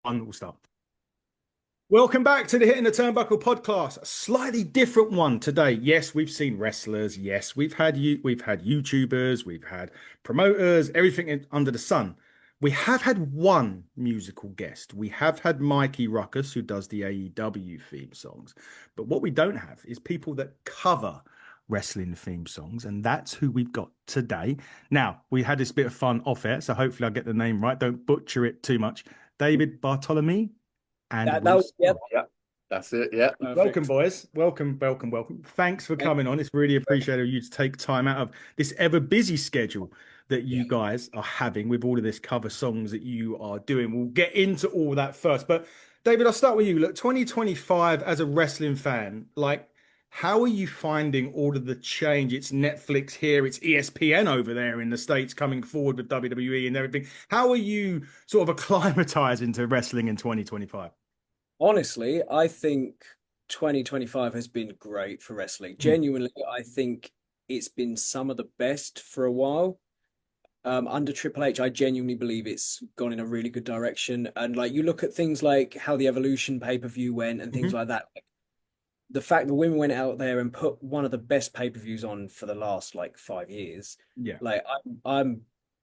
We'll start. Welcome back to the Hitting the Turnbuckle podcast. A slightly different one today. Yes, we've seen wrestlers. Yes, we've had YouTubers, we've had promoters, under the sun. We have had one musical guest. We have had Mikey Ruckus, who does the AEW theme songs. But what we don't have is people that cover wrestling theme songs, and that's who we've got today. Now, we had this bit of fun off air, so hopefully I'll get the name right. Don't butcher it too much. David Bartolome and That was Reese. yep. Yeah, that's it. Yeah, Welcome, perfect. boys. Welcome. Thanks for Thank coming on. It's really appreciated you to take time out of this ever busy schedule that yeah. you guys are having with all of this cover songs that you are doing. We'll get into all that first. But David, I'll start with you. Look, 2025 as a wrestling fan, like, how are you finding all of the change? It's Netflix here, it's ESPN over there in the States coming forward with WWE and everything. How are you sort of acclimatizing to wrestling in 2025? Honestly, I think 2025 has been great for wrestling. Genuinely, I think it's been some of the best for a while. Under Triple H, I genuinely believe it's gone in a really good direction. And like you look at things like how the Evolution pay-per-view went and things Mhm. like that. The fact that women went out there and put one of the best pay-per-views on for the last like 5 years, Yeah. like I'm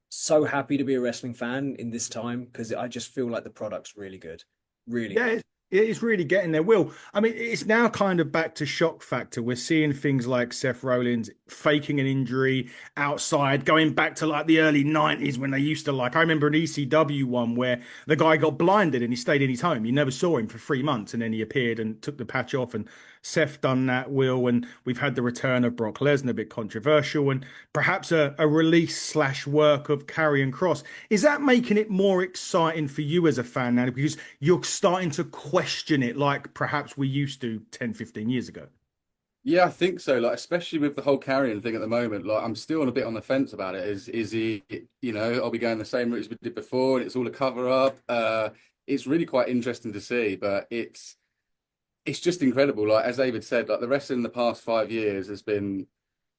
so happy to be a wrestling fan in this time because I just feel like the product's really good, really Yeah, good. it's really getting there. Will, I mean, it's now kind of back to shock factor. We're seeing things like Seth Rollins faking an injury outside, going back to like the early 90s when they used to like, I remember an ECW one where the guy got blinded and he stayed in his home. You never saw him for 3 months and then he appeared and took the patch off. And Seth done that, Will, and we've had the return of Brock Lesnar, a bit controversial, and perhaps a release slash work of Karrion Cross. Is that making it more exciting for you as a fan now? Because you're starting to question it like perhaps we used to 10, 15 years ago. Yeah, I think so. Like, especially with the whole carrying thing at the moment, like I'm still on a bit on the fence about it. Is he, are we going the same route as we did before, and it's all a cover up? It's really quite interesting to see, but it's just incredible. Like as David said, like the wrestling in the past 5 years has been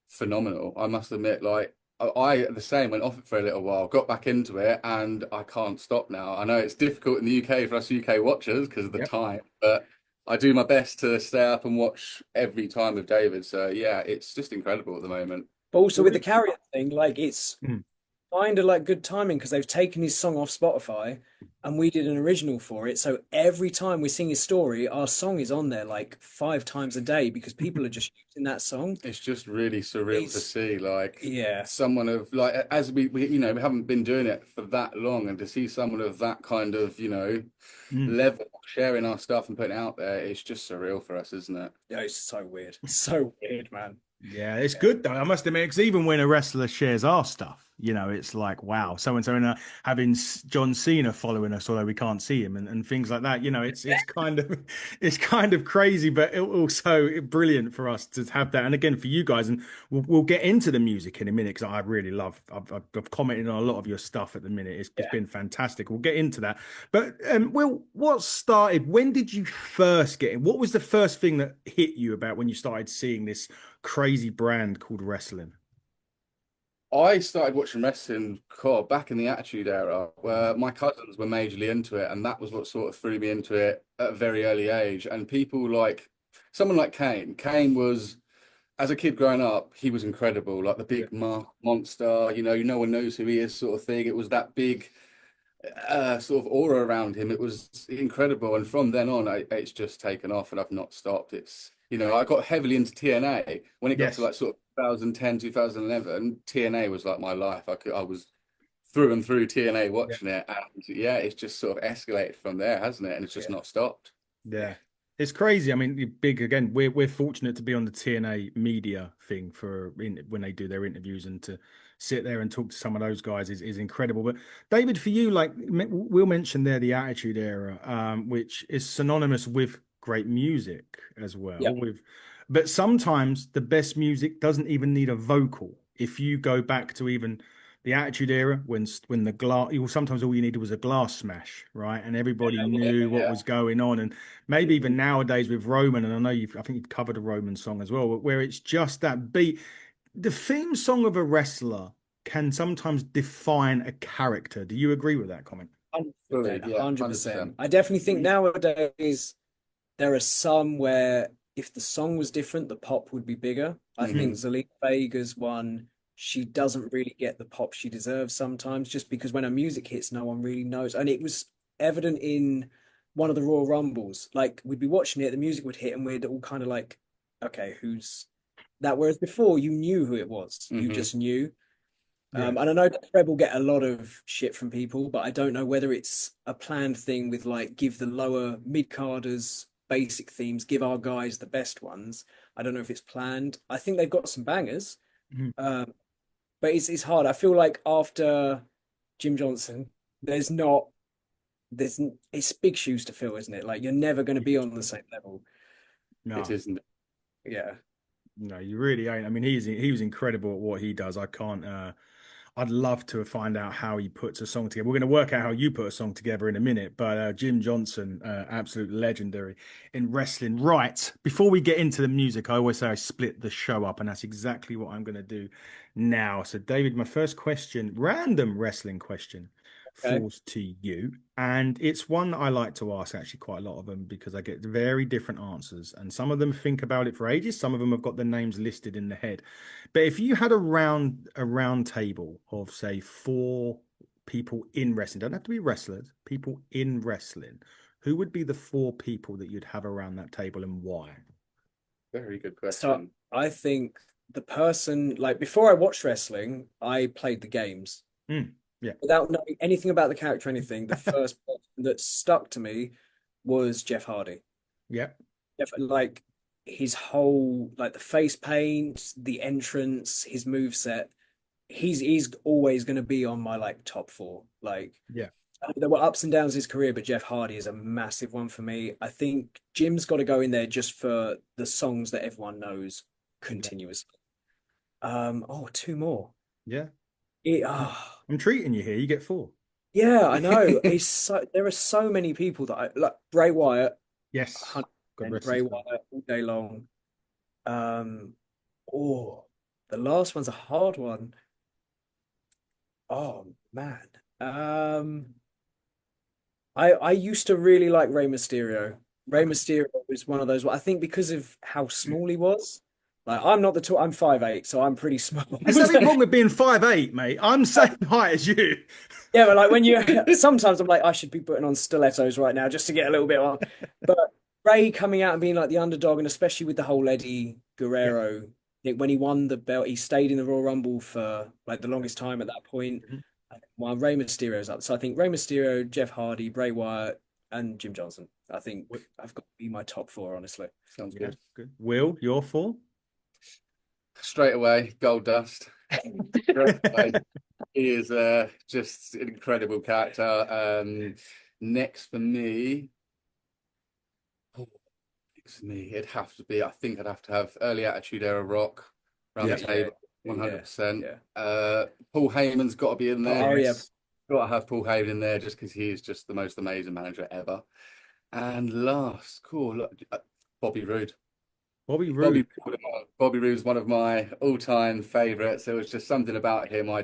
phenomenal. I must admit, like I the same went off it for a little while, got back into it, and I can't stop now. I know it's difficult in the UK for us UK watchers because of the Yep. time, but I do my best to stay up and watch every time with David. So yeah, it's just incredible at the moment. But also with the Carrier thing, like it's Mm. kind of like good timing because they've taken his song off Spotify and we did an original for it. So every time we sing his story, our song is on there like 5 times a day because people are just using that song. It's just really surreal to It's see, like yeah, someone of like as we we haven't been doing it for that long, and to see someone of that kind of Mm. level sharing our stuff and putting it out there, it's just surreal for us, isn't it? yeah, it's so weird. So weird, man. Yeah, it's good though. I must admit, because even when a wrestler shares our stuff, it's like, wow, so and so, and having John Cena following us, although we can't see him, and things like that. It's kind of it's kind of crazy, but also brilliant for us to have that. And again, for you guys, and we'll get into the music in a minute because I really love. I've commented on a lot of your stuff at the minute. It's Yeah. been fantastic. We'll get into that. But Will, what started? When did you first get in? What was the first thing that hit you about when you started seeing this crazy brand called wrestling? I started watching wrestling back in the Attitude Era, where my cousins were majorly into it, and that was what sort of threw me into it at a very early age. And people like someone like Kane. Kane was, as a kid growing up, he was incredible, like the Yeah. big monster. No one knows who he is, sort of thing. It was that big sort of aura around him. It was incredible, and from then on, it's just taken off, and I've not stopped. I got heavily into TNA when it got to Yes. like sort of 2010, 2011. TNA was like my life. I was through and through TNA Yeah. watching it, and yeah, it's just sort of escalated from there, hasn't it? And it's just Yeah. not stopped. Yeah. It's crazy. I mean, big again. We're fortunate to be on the TNA media thing when they do their interviews, and to sit there and talk to some of those guys is incredible. But David, for you, like we'll mention there the Attitude Era, which is synonymous with great music as well. Yeah. But sometimes the best music doesn't even need a vocal. If you go back to even the Attitude Era, when the glass, sometimes all you needed was a glass smash, right? And everybody Yeah, knew what yeah. was going on. And maybe even nowadays with Roman, and I think you've covered a Roman song as well, where it's just that beat. The theme song of a wrestler can sometimes define a character. Do you agree with that comment? fully. 100%, Yeah, 100%. 100%. I definitely think nowadays there are some where if the song was different, the pop would be bigger. I think Hmm. Zelina Vega's one, she doesn't really get the pop she deserves sometimes, just because when her music hits, no one really knows. And it was evident in one of the Royal Rumbles. Like we'd be watching it, the music would hit, and we'd all kind of like, okay, who's that? Whereas before, you knew who it was. You Hmm. just knew. Yeah. And I know that Fred will get a lot of shit from people, but I don't know whether it's a planned thing with like give the lower mid carders basic themes, give our guys the best ones. I don't know if it's planned. I think they've got some bangers, Mhm. um, but it's hard. I feel like after Jim Johnson, there's not there's it's big shoes to fill, isn't it? Like you're never going to be on the same level. It No, isn't. Yeah. no, you really ain't. I mean, he was incredible at what he does. I can't. I'd love to find out how he puts a song together. We're going to work out how you put a song together in a minute, but Jim Johnson, absolute legendary in wrestling. Right, before we get into the music, I always say I split the show up, and that's exactly what I'm going to do now. So, David, my first question, random wrestling question, Okay. falls to you, and it's one that I like to ask actually quite a lot of them because I get very different answers, and some of them think about it for ages, some of them have got the names listed in the head. But if you had a round table of say four people in wrestling, don't have to be wrestlers, people in wrestling, who would be the four people that you'd have around that table and why? Very good So question. I think the person like before I watched wrestling, I played the games. Mm, yeah, Without knowing anything about the character or anything, the first person that stuck to me was Jeff Hardy. yeah, Like his whole like the face paint, the entrance, his move set. He's always going to be on my like top four. Like yeah, there were ups and downs in his career, but Jeff Hardy is a massive one for me. I think Jim's got to go in there just for the songs that everyone knows yeah, continuously. Oh, two more. yeah. It, I'm, oh, I'm treating you here. You get four. yeah, I know. It's so there are so many people that I like. Bray Wyatt, Yes, God 100%. rest his Bray soul. Wyatt all day long. Um, oh, the last one's a hard one. Oh man. Um, I used to really like Rey Mysterio. Rey Okay. Mysterio was one of those. I think because of how small he was. Like I'm not the tall. I'm 5'8", so I'm pretty small. There's nothing wrong with being 5'8", mate. I'm same height as you. Yeah, but like when you sometimes I'm like I should be putting on stilettos right now just to get a little bit on. But Ray coming out and being like the underdog, and especially with the whole Eddie Yeah. Guerrero, I think when he won the belt, he stayed in the Royal Rumble for like the longest time at that point. Mhm. While Rey Mysterio's up, so I think Rey Mysterio, Jeff Hardy, Bray Wyatt, and Jim Johnson. I think I've got to be my top four, honestly. Sounds Yeah, good. good. Will, your four? Straight away, Gold Dust. Straight away. He is just an incredible character. Next for me, oh, next for me, it'd have to be. I think I'd have to have early Attitude Era Rock around Yeah. the Yeah, table, yeah, 100%. yeah. Paul Heyman's got to be in there. Oh yeah, Yes. Got to have Paul Heyman in there just because he is just the most amazing manager ever. And last, cool, look, Bobby Roode. Bobby Bobby Roode. Bobby Roode's one of my all-time favorites. There was just something about him. I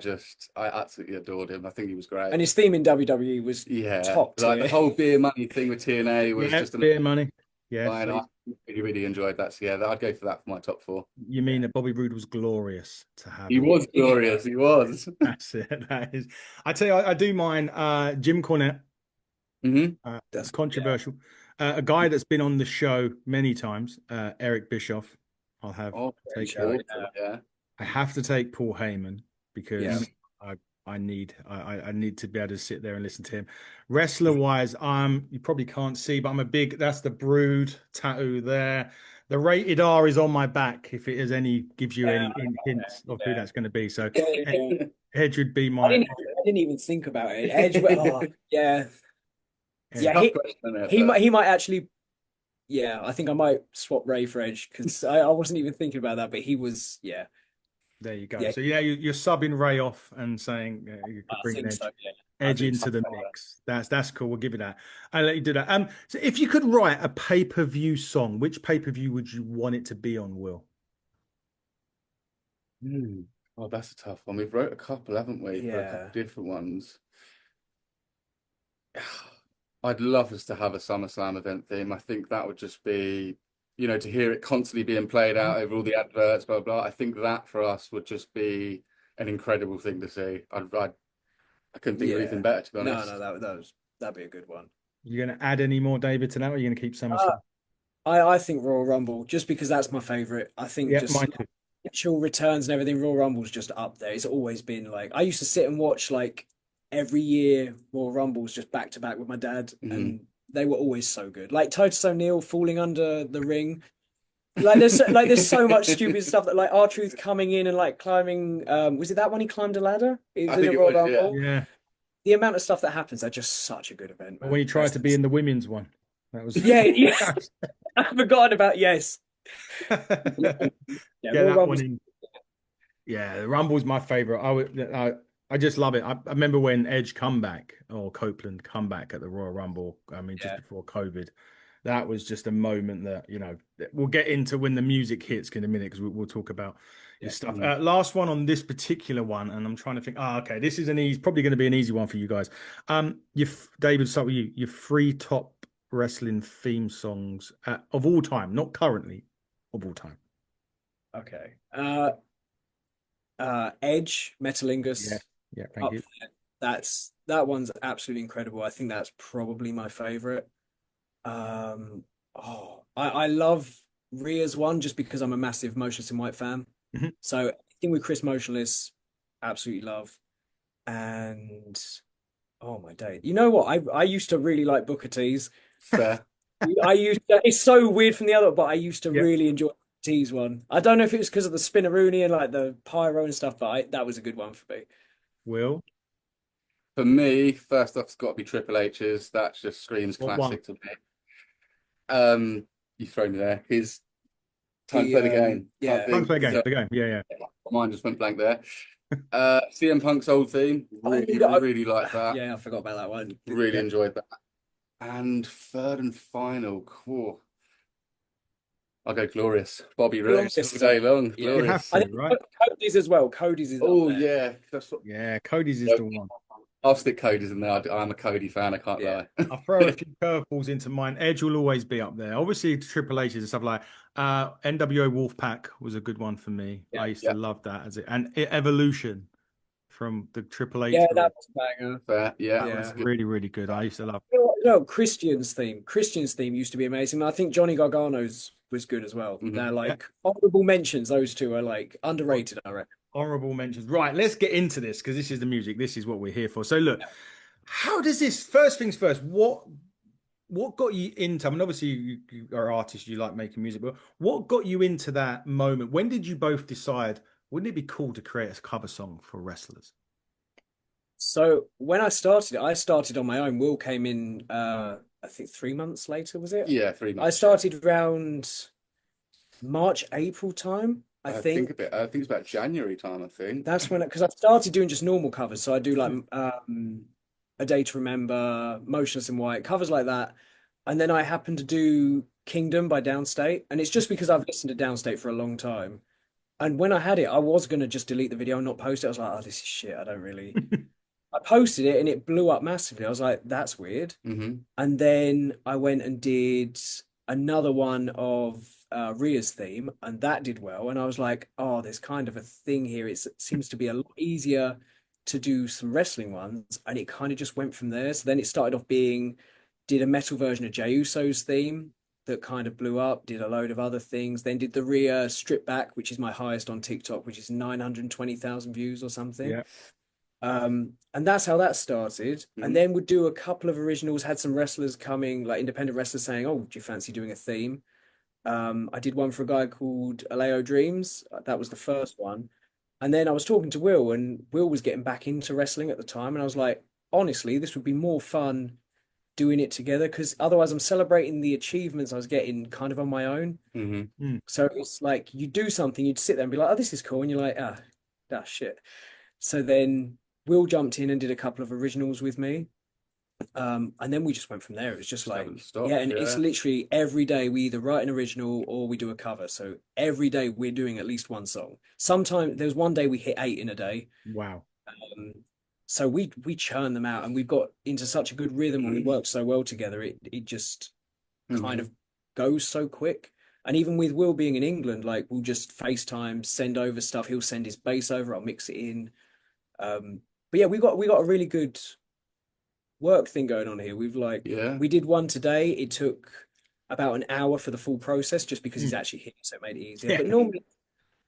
absolutely adored him. I think he was great. and his theme in WWE was Yeah, top like the tier. whole beer money thing with TNA was Yeah, just an beer money. Yes. line. I really, really enjoyed that. So yeah, I'd go for that for my top four. You mean that Bobby Roode was glorious to have He in? was glorious. He was. That's it. That is. I tell you, I do mind Jim Cornette. Hmm. Uh, That's yeah. Controversial. A guy that's been on the show many times, Eric Bischoff. I'll have Oh, to Great take show. that. awesome. Yeah. I have to take Paul Heyman Yeah. because I need to be able to sit there and listen to him. Wrestler wise, you probably can't see, but I'm a big that's the Brood tattoo there. The rated R is on my back if it is any gives you Yeah. any hints of who Yeah. that's going to be. So Yeah. Edge would be I my didn't, I didn't even think about it. Edge, oh, yeah, yeah. Edge. Tough question, isn't it? But He might actually. Yeah, I think I might swap Ray for Edge because I wasn't even thinking about that, but he was. Yeah, There you go. yeah. So yeah, you're subbing Ray off and saying you I could bring an think so. Yeah, I edge think so. into the mix. That's cool. We'll give you that. I'll let you do that. So if you could write a pay-per-view song, which pay-per-view would you want it to be on, Will? hmm. Oh, that's a tough one. We've wrote a couple, haven't we, for a couple Yeah. of different ones. I'd love us to have a SummerSlam event theme. I think that would just be, to hear it constantly being played out over all the adverts, blah, blah. I think that for us would just be an incredible thing to see. I couldn't think of anything Yeah. better, to be No, honest. no, that'd be a good one. You going to add any more, David, to that, or are you going to keep Uh, SummerSlam? I think Royal Rumble, just because that's my favorite. I think Yeah, just mine too. actual returns and everything, Royal Rumble's just up there. It's always been like I used to sit and watch like every year Royal Rumbles just back to back with my dad, Hmm. and they were always so good. Like Titus O'Neil falling under the ring. Like there's so much stupid stuff that like R-Truth coming in and like climbing was it that one he climbed a ladder? It I was in think a it Royal was, yeah. Rumble. Yeah. The amount of stuff that happens, they're just such a good event, Or when man. he tried to be in the women's one. That was Yeah, yeah. I forgot about yes. Yeah, get Royal that one Rumble's in. Yeah, the Rumble's my favorite. I just love it. I remember when Edge come back or Copeland come back at the Royal Rumble. I mean, just yeah, before COVID, that was just a moment that we'll get into when the music hits in a minute because we'll talk about your yeah. stuff. Mm. Last one on this particular one, and I'm trying to think. Okay, this is probably going to be an easy one for you guys. David, start with you. Your three top wrestling theme songs of all time, not currently, of all time. Okay. Edge, Yeah, Metalingus yeah. Thank up you. there. That one's absolutely incredible. I think that's probably my favorite. I love Rhea's one just because I'm a massive Motionless in White fan. Mhm. So anything with Chris Motionless, absolutely love. And oh my day. You know what? I used to really like Booker T's. Fair. It's so weird from the other, but I used to Yeah. really enjoy T's one. I don't know if it was because of the spinneroonie and like the pyro and stuff, but that was a good one for me. Will, For me, first off, it's got to be Triple H's. That just screams what one? classic to me. You throw me there. His time to The play the game. Can't yeah. Time to think. play the game. The game. Yeah, yeah. Mine just went blank there. CM Punk's old theme. Oh, Really, yeah, really like that. yeah, I forgot about that one. Really Yeah. enjoyed that. And third and final, cool. I'll go Glorious. Bobby Rose Glorious all day long. Yeah. You have Glorious. I to, think right? Cody's as well. Cody's is up Oh there. yeah, that's what. Yeah, Cody's is the one. I'll stick Cody's in there. I'm a Cody fan. I can't Yeah. lie. I'll throw a few curveballs into mine. Edge will always be up there. Obviously, Triple H's and stuff like NWO Wolfpack was a good one for me. Yeah. I used Yeah, to love that and Evolution from the Triple H Yeah, group. that was a banger. fair. Yeah, That Yeah. was really, really good. I used to love. Christian's theme. Christian's theme used to be amazing. I think Johnny Gargano's was good as well. Mhm. They're Yeah, like honorable mentions. Those two are like underrated, I reckon. honorable mentions. Right, let's get into this because this is the music. This is what we're here for. So look, how does this? First things first. What got you into? I mean, obviously you are artists. You like making music, but what got you into that moment? When did you both decide? Wouldn't it be cool to create a cover song for wrestlers? So when I started on my own. Will came in I think 3 months later, was it? Yeah, three I months. started around March, April time, I I think think. a bit. I think it's about January time. I think. That's when because I started doing just normal covers. So I do like A Day to Remember, Motionless in White, covers like that. And then I happened to do Kingdom by Downstate. And it's just because I've listened to Downstate for a long time. And when I had it, I was gonna just delete the video and not post it. I was like, oh, this is shit. I don't really. I posted it and it blew up massively. I was like, that's weird. Hmm. And then I went and did another one of Rhea's theme, and that did well. And I was like, oh, there's kind of a thing here. It seems to be a lot easier to do some wrestling ones. And it kind of just went from there. So then it started off being, did a metal version of Jey Uso's theme that kind of blew up, did a load of other things, then did the Rhea Strip Back, which is my highest on TikTok, which is 920,000 views or something. Yeah. And that's how that started. Mhm. And then would do a couple of originals, had some wrestlers coming, like independent wrestlers saying, oh, do you fancy doing a theme? I did one for a guy called Aleo Dreams. That was the first one. And then I was talking to Will, and Will was getting back into wrestling at the time. And I was like, honestly, this would be more fun doing it together because otherwise I'm celebrating the achievements I was getting kind of on my own. Hmm. So it's like you do something, you'd sit there and be like, oh, this is cool. And you're like, shit. So then Will jumped in and did a couple of originals with me. And then we just went from there. It was just like, Haven't stopped. yeah, and it's Yeah. literally every day we either write an original or we do a cover. So every day we're doing at least one song. Sometimes there's one day we hit 8 in a day. Wow. Um, So we churn them out, and we've got into such a good rhythm, and we work so well together. It just kind of goes so quick. And even with Will being in England, like we'll just FaceTime, send over stuff. He'll send his bass over. I'll mix it in. But yeah, we got a really good work thing going on here. Yeah. We did one today. It took about an hour for the full process, just because he's Mm. actually here, so it made it easier. Yeah. But normally,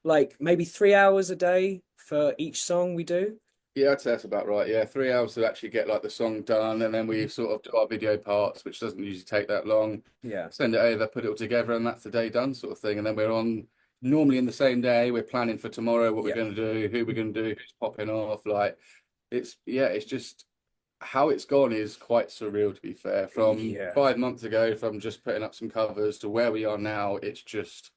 like maybe 3 hours a day for each song we do. Yeah, I'd say that's about right. Yeah, 3 hours to actually get like the song done, and then we sort of do our video parts, which doesn't usually take that long. Yeah. Send it over, put it all together, and that's the day done, sort of thing. And then we're on normally in the same day. We're planning for tomorrow, what we're Yeah. going to do, who we're going to do, who's popping off. Like it's just how it's gone is quite surreal, to be fair. From Yeah. 5 months ago, from just putting up some covers to where we are now, it's just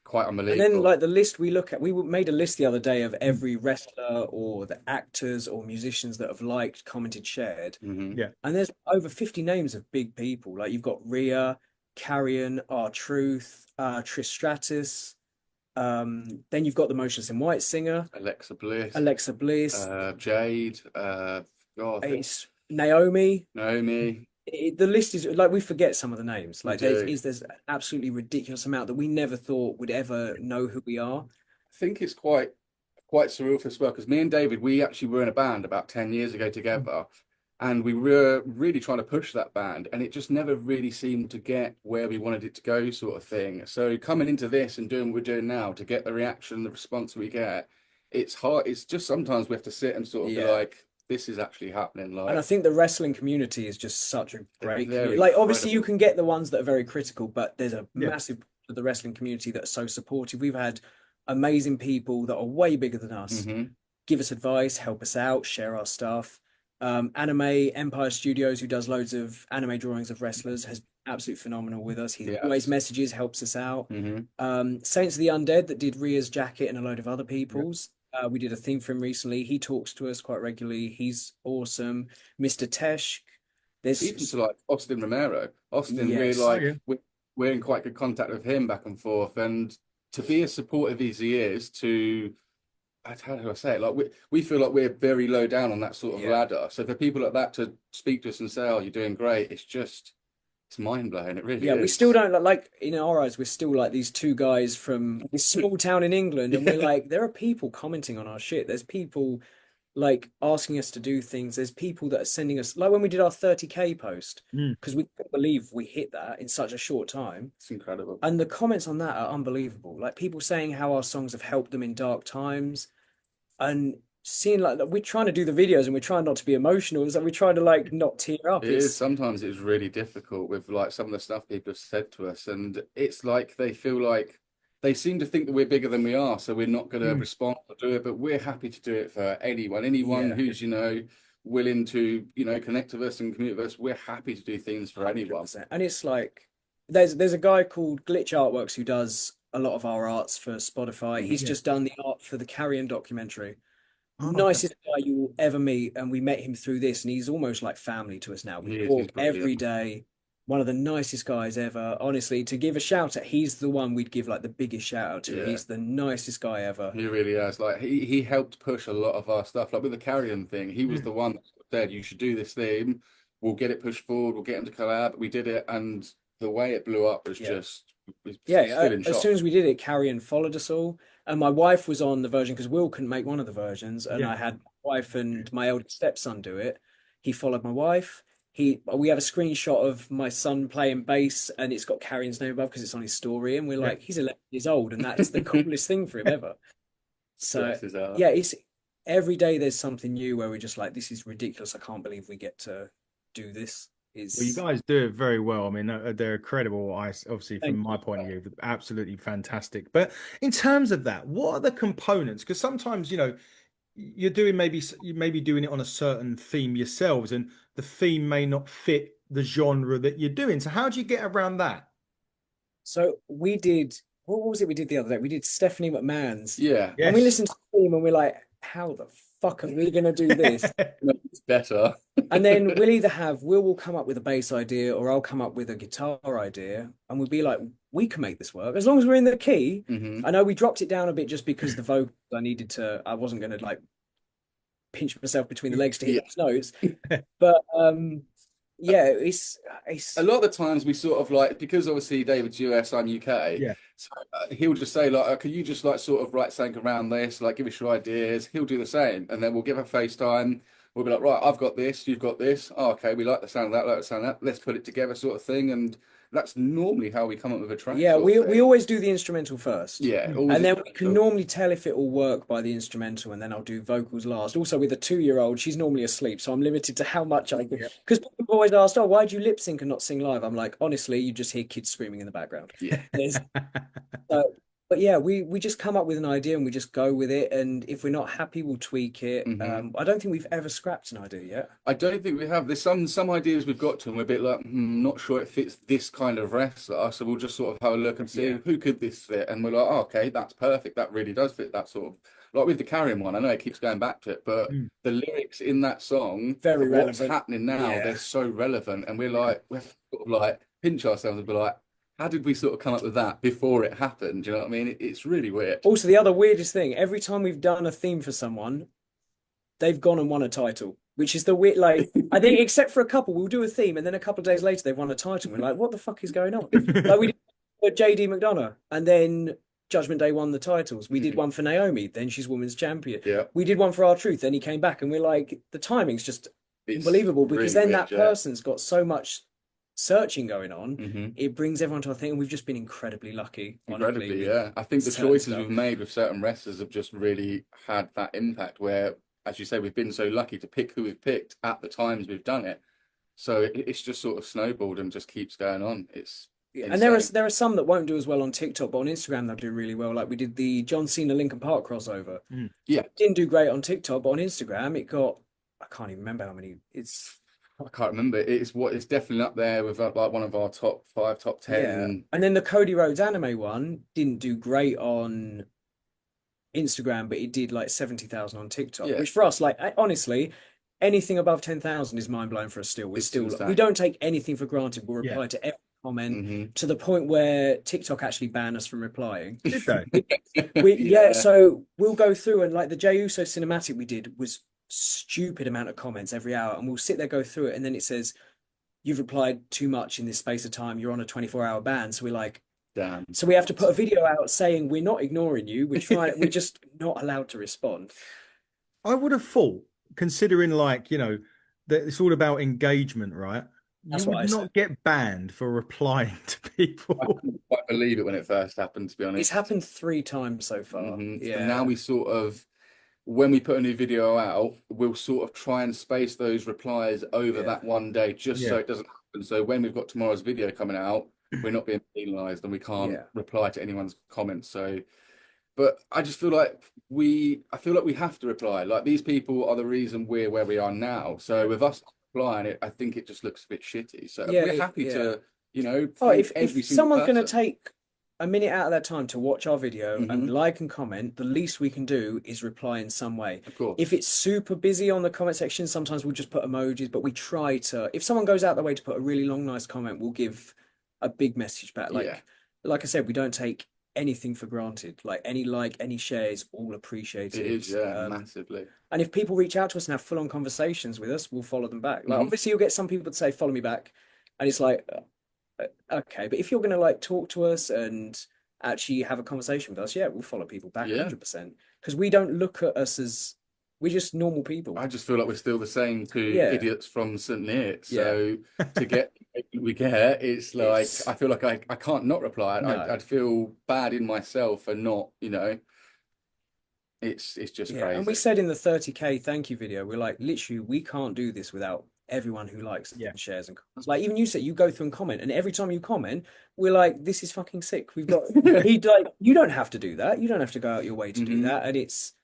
quite And then unbelievable. like the list we look at, we made a list the other day of every wrestler or the actors or musicians that have liked, commented, shared. Hmm. Yeah. And there's over 50 names of big people. Like you've got Rhea, Carrion, R-Truth, Trish Stratus. Then you've got the Motionless in White singer, Alexa Bliss, Alexa Bliss, Jade, God, I think it's Naomi. Naomi. The list is like we forget some of the names. We Like do. there's an absolutely ridiculous amount that we never thought would ever know who we are. I think it's quite surreal for us as well because me and David, we actually were in a band about 10 years ago together, and we were really trying to push that band, and it just never really seemed to get where we wanted it to go, sort of thing. So coming into this and doing what we're doing now to get the reaction, the response we get, it's hard. It's just sometimes we have to sit and sort of be Yeah. like, this is actually happening. And I Like, think the wrestling community is just such a great they're community. Like obviously you incredible. can get the ones that are very critical, but there's a Yeah. massive part of the wrestling community that are so supportive. We've had amazing people that are way bigger than us Hmm. give us advice, help us out, share our stuff. Anime Empire Studios, who does loads of anime drawings of wrestlers, has been absolutely phenomenal with us. He always Yes. messages, helps us out. Hmm. Saints of the Undead, that did Rhea's jacket and a load of other Yeah. people's. We did a theme for him recently. He talks to us quite regularly. He's awesome. Mr. Tesh, Even there's to like Austin Romero. Austin, we're yes, Oh yeah. like we're in quite good contact with him back and forth, and to be as supportive as he is, to how do I say it? Like we feel like we're very low down on that sort of yeah. ladder. So for people like that to speak to us and say, "Oh, you're doing great," it's mind blowing. It really Yeah, we still is. don't like in our eyes, we're still like these two guys from this small town in England, and we're Yeah. like, there are people commenting on our shit. There's people like asking us to do things. There's people that are sending us, like when we did our 30K post, Mm. because we couldn't believe we hit that in such a short time. It's incredible. And the comments on that are unbelievable. Like people saying how our songs have helped them in dark times, and seeing like that we're trying to do the videos and we're trying not to be emotional. It's like we're trying to like not tear up. It is It's sometimes it's really difficult with like some of the stuff people have said to us, and it's like they feel like they seem to think that we're bigger than we are, so we're not going to Mm. respond or do it. But we're happy to do it for anyone yeah, who's willing to connect with us and commute with us. We're happy to do things for anyone. 100%. And it's like there's a guy called Glitch Artworks who does a lot of our arts for Spotify. He's Mhm. Yeah. just done the art for the Carrion documentary. Oh, okay. Nicest guy you will ever meet, and we met him through this, and he's almost like family to us now. We He's talk every brilliant. day. One of the nicest guys ever. Honestly, to give a shout out, he's the one we'd give like the biggest shout out to. Yeah. He's the nicest guy ever. He really has. Like he helped push a lot of our stuff. Like with the carrion thing, he was Mm. the one that said, "You should do this thing. We'll get it pushed forward. We'll get him to collab." We did it, and the way it blew up was Yeah. just was Yeah, still in as soon shock. as we did it, Carrion followed us all. And my wife was on the version because Will couldn't make one of the versions. And Yeah. I had my wife and my eldest stepson do it. He followed my wife. We have a screenshot of my son playing bass, and it's got Carrion's name above because it's on his story. And we're Yeah. like, he's 11 years old, and that's the coolest thing for him ever. So Bless his heart. yeah, it's every day there's something new where we're just like, this is ridiculous. I can't believe we get to do this. Well, you Is guys do it very well. I mean, they're incredible. Obviously, from Thank my you. point of view, absolutely fantastic. But in terms of that, what are the components? Because sometimes, you're doing you may be doing it on a certain theme yourselves, and the theme may not fit the genre that you're doing. So how do you get around that? So we did, what was it we did the other day? We did Stephanie McMahon's. Yeah, And we Yes. listened to the theme and we're like, how the fuck are we gonna do this? it's better. And then Will will come up with a bass idea or I'll come up with a guitar idea and we'll be like, we can make this work as long as we're in the key. Hmm. I know we dropped it down a bit just because the vocals I wasn't gonna like pinch myself between the legs to Yeah. hit those notes. But yeah, it's A lot of the times we sort of like, because obviously David's US, I'm UK, Yeah. so he'll just say like, can you just like sort of write something around this, like give us your ideas. He'll do the same, and then we'll give a FaceTime. We'll be like, right, I've got this, you've got this. Oh, okay, we like the sound of that, like the sound of that. Let's put it together, sort of thing. And that's normally how we come up with a track, yeah, sort of we thing. always do the instrumental first. Yeah, Mm. always And then we can instrumental. normally tell if it will work by the instrumental, and then I'll do vocals last. Also, with a 2-year-old, she's normally asleep, so I'm limited to how much I can. Yeah. Because people have always asked, "Oh, why do you lip sync and not sing live?" I'm like, honestly, you just hear kids screaming in the background. Yeah. There's, uh, but yeah, we just come up with an idea and we just go with it. And if we're not happy, we'll tweak it. Mhm. I don't think we've ever scrapped an idea yet. I don't think we have. There's some ideas we've got to, and we're a bit like, not sure it fits this kind of wrestler. So we'll just sort of have a look and see Yeah. who could this fit, and we're like, oh, okay, that's perfect. That really does fit that sort of like with the carrying one. I know it keeps going back to it, but Mm. the lyrics in that song, Very for what's relevant. happening now, Yeah. they're so relevant, and we have to sort of like pinch ourselves and be like, how did we sort of come up with that before it happened? Do you know what I mean? It's really weird. Also, the other weirdest thing, every time we've done a theme for someone, they've gone and won a title, which is the weird, like, I think, except for a couple, we'll do a theme, and then a couple of days later, they've won a title. We're like, what the fuck is going on? Like, we did for JD McDonough, and then Judgment Day won the titles. We did one for Naomi, then she's women's champion. Yeah, We did one for R-Truth, then he came back, and we're like, the timing's just it's unbelievable, because really then that weird, yeah. person's got so much searching going on. Mhm. It brings everyone to a thing, and we've just been incredibly lucky, honestly. Incredibly, yeah. I think the certain choices stuff. we've made with certain wrestlers have just really had that impact where, as you say, we've been so lucky to pick who we've picked at the times we've done it. So it's just sort of snowballed and just keeps going on. It's Yeah, and there insane. are some that won't do as well on TikTok, but on Instagram they'll do really well. Like we did the John Cena Linkin Park crossover. Mm. Yeah, Didn't do great on TikTok, but on Instagram it got, I can't even remember how many. It's I can't remember. It's definitely up there with like one of our top 5, top yeah. 10. And then the Cody Rhodes anime one didn't do great on Instagram, but it did like 70,000 on TikTok, Yeah, which for us, like honestly, anything above 10,000 is mind blowing for us still. We're it's still, we insane. don't take anything for granted. We'll Yeah. reply to every comment Hmm. to the point where TikTok actually banned us from replying. Did they? Yeah, so we'll go through, and like the Jey Uso cinematic we did was stupid amount of comments every hour, and we'll sit there, go through it, and then it says you've replied too much in this space of time, you're on a 24-hour ban. So we're like, Damn. so we have to put a video out saying we're not ignoring you, we're just not allowed to respond. I would have thought, considering like, that it's all about engagement, right? That's You what I would said. not get banned for replying to I people. couldn't quite believe it when it first happened, to be It's honest. happened 3 times so far. And Yeah. now we sort of, when we put a new video out, we'll sort of try and space those replies over Yeah. that one day just so Yeah. it doesn't happen. So when we've got tomorrow's video coming out, we're not being penalized and we can't Yeah. reply to anyone's comments. So, but I just feel like I feel like we have to reply. Like these people are the reason we're where we are now. So with us replying it, I think it just looks a bit shitty. So Yeah, we're happy yeah. to, Oh, thank if every single someone's going to person. take a minute out of their time to watch our video and Mhm. like and comment, the least we can do is reply in some way. Of course. If it's super busy on the comment section, sometimes we'll just put emojis, but we try to, if someone goes out their way to put a really long, nice comment, we'll give a big message back. Yeah. Like I said, we don't take anything for granted. Like any share is all appreciated. It is, yeah, massively. And if people reach out to us and have full-on conversations with us, we'll follow them back. Like Mhm. obviously you'll get some people to say, follow me back. And it's like, okay, but if you're going to like talk to us and actually have a conversation with us, yeah, we'll follow people back Yeah. 100%. Because we don't look at us as, we're just normal people. I just feel like we're still the same two Yeah. idiots from St. Neots. Yeah. So to get what we get, it's like It's- I feel like I can't not reply. No. I'd feel bad in myself for not, it's just Yeah, crazy. and we said in the 30K thank you video, we're like, literally, we can't do this without everyone who likes Yeah. and shares and comments. Like even you said, you go through and comment, and every time you comment, we're like, this is fucking sick. We've got you don't have to do that. You don't have to go out your way to do Mhm. that. And it's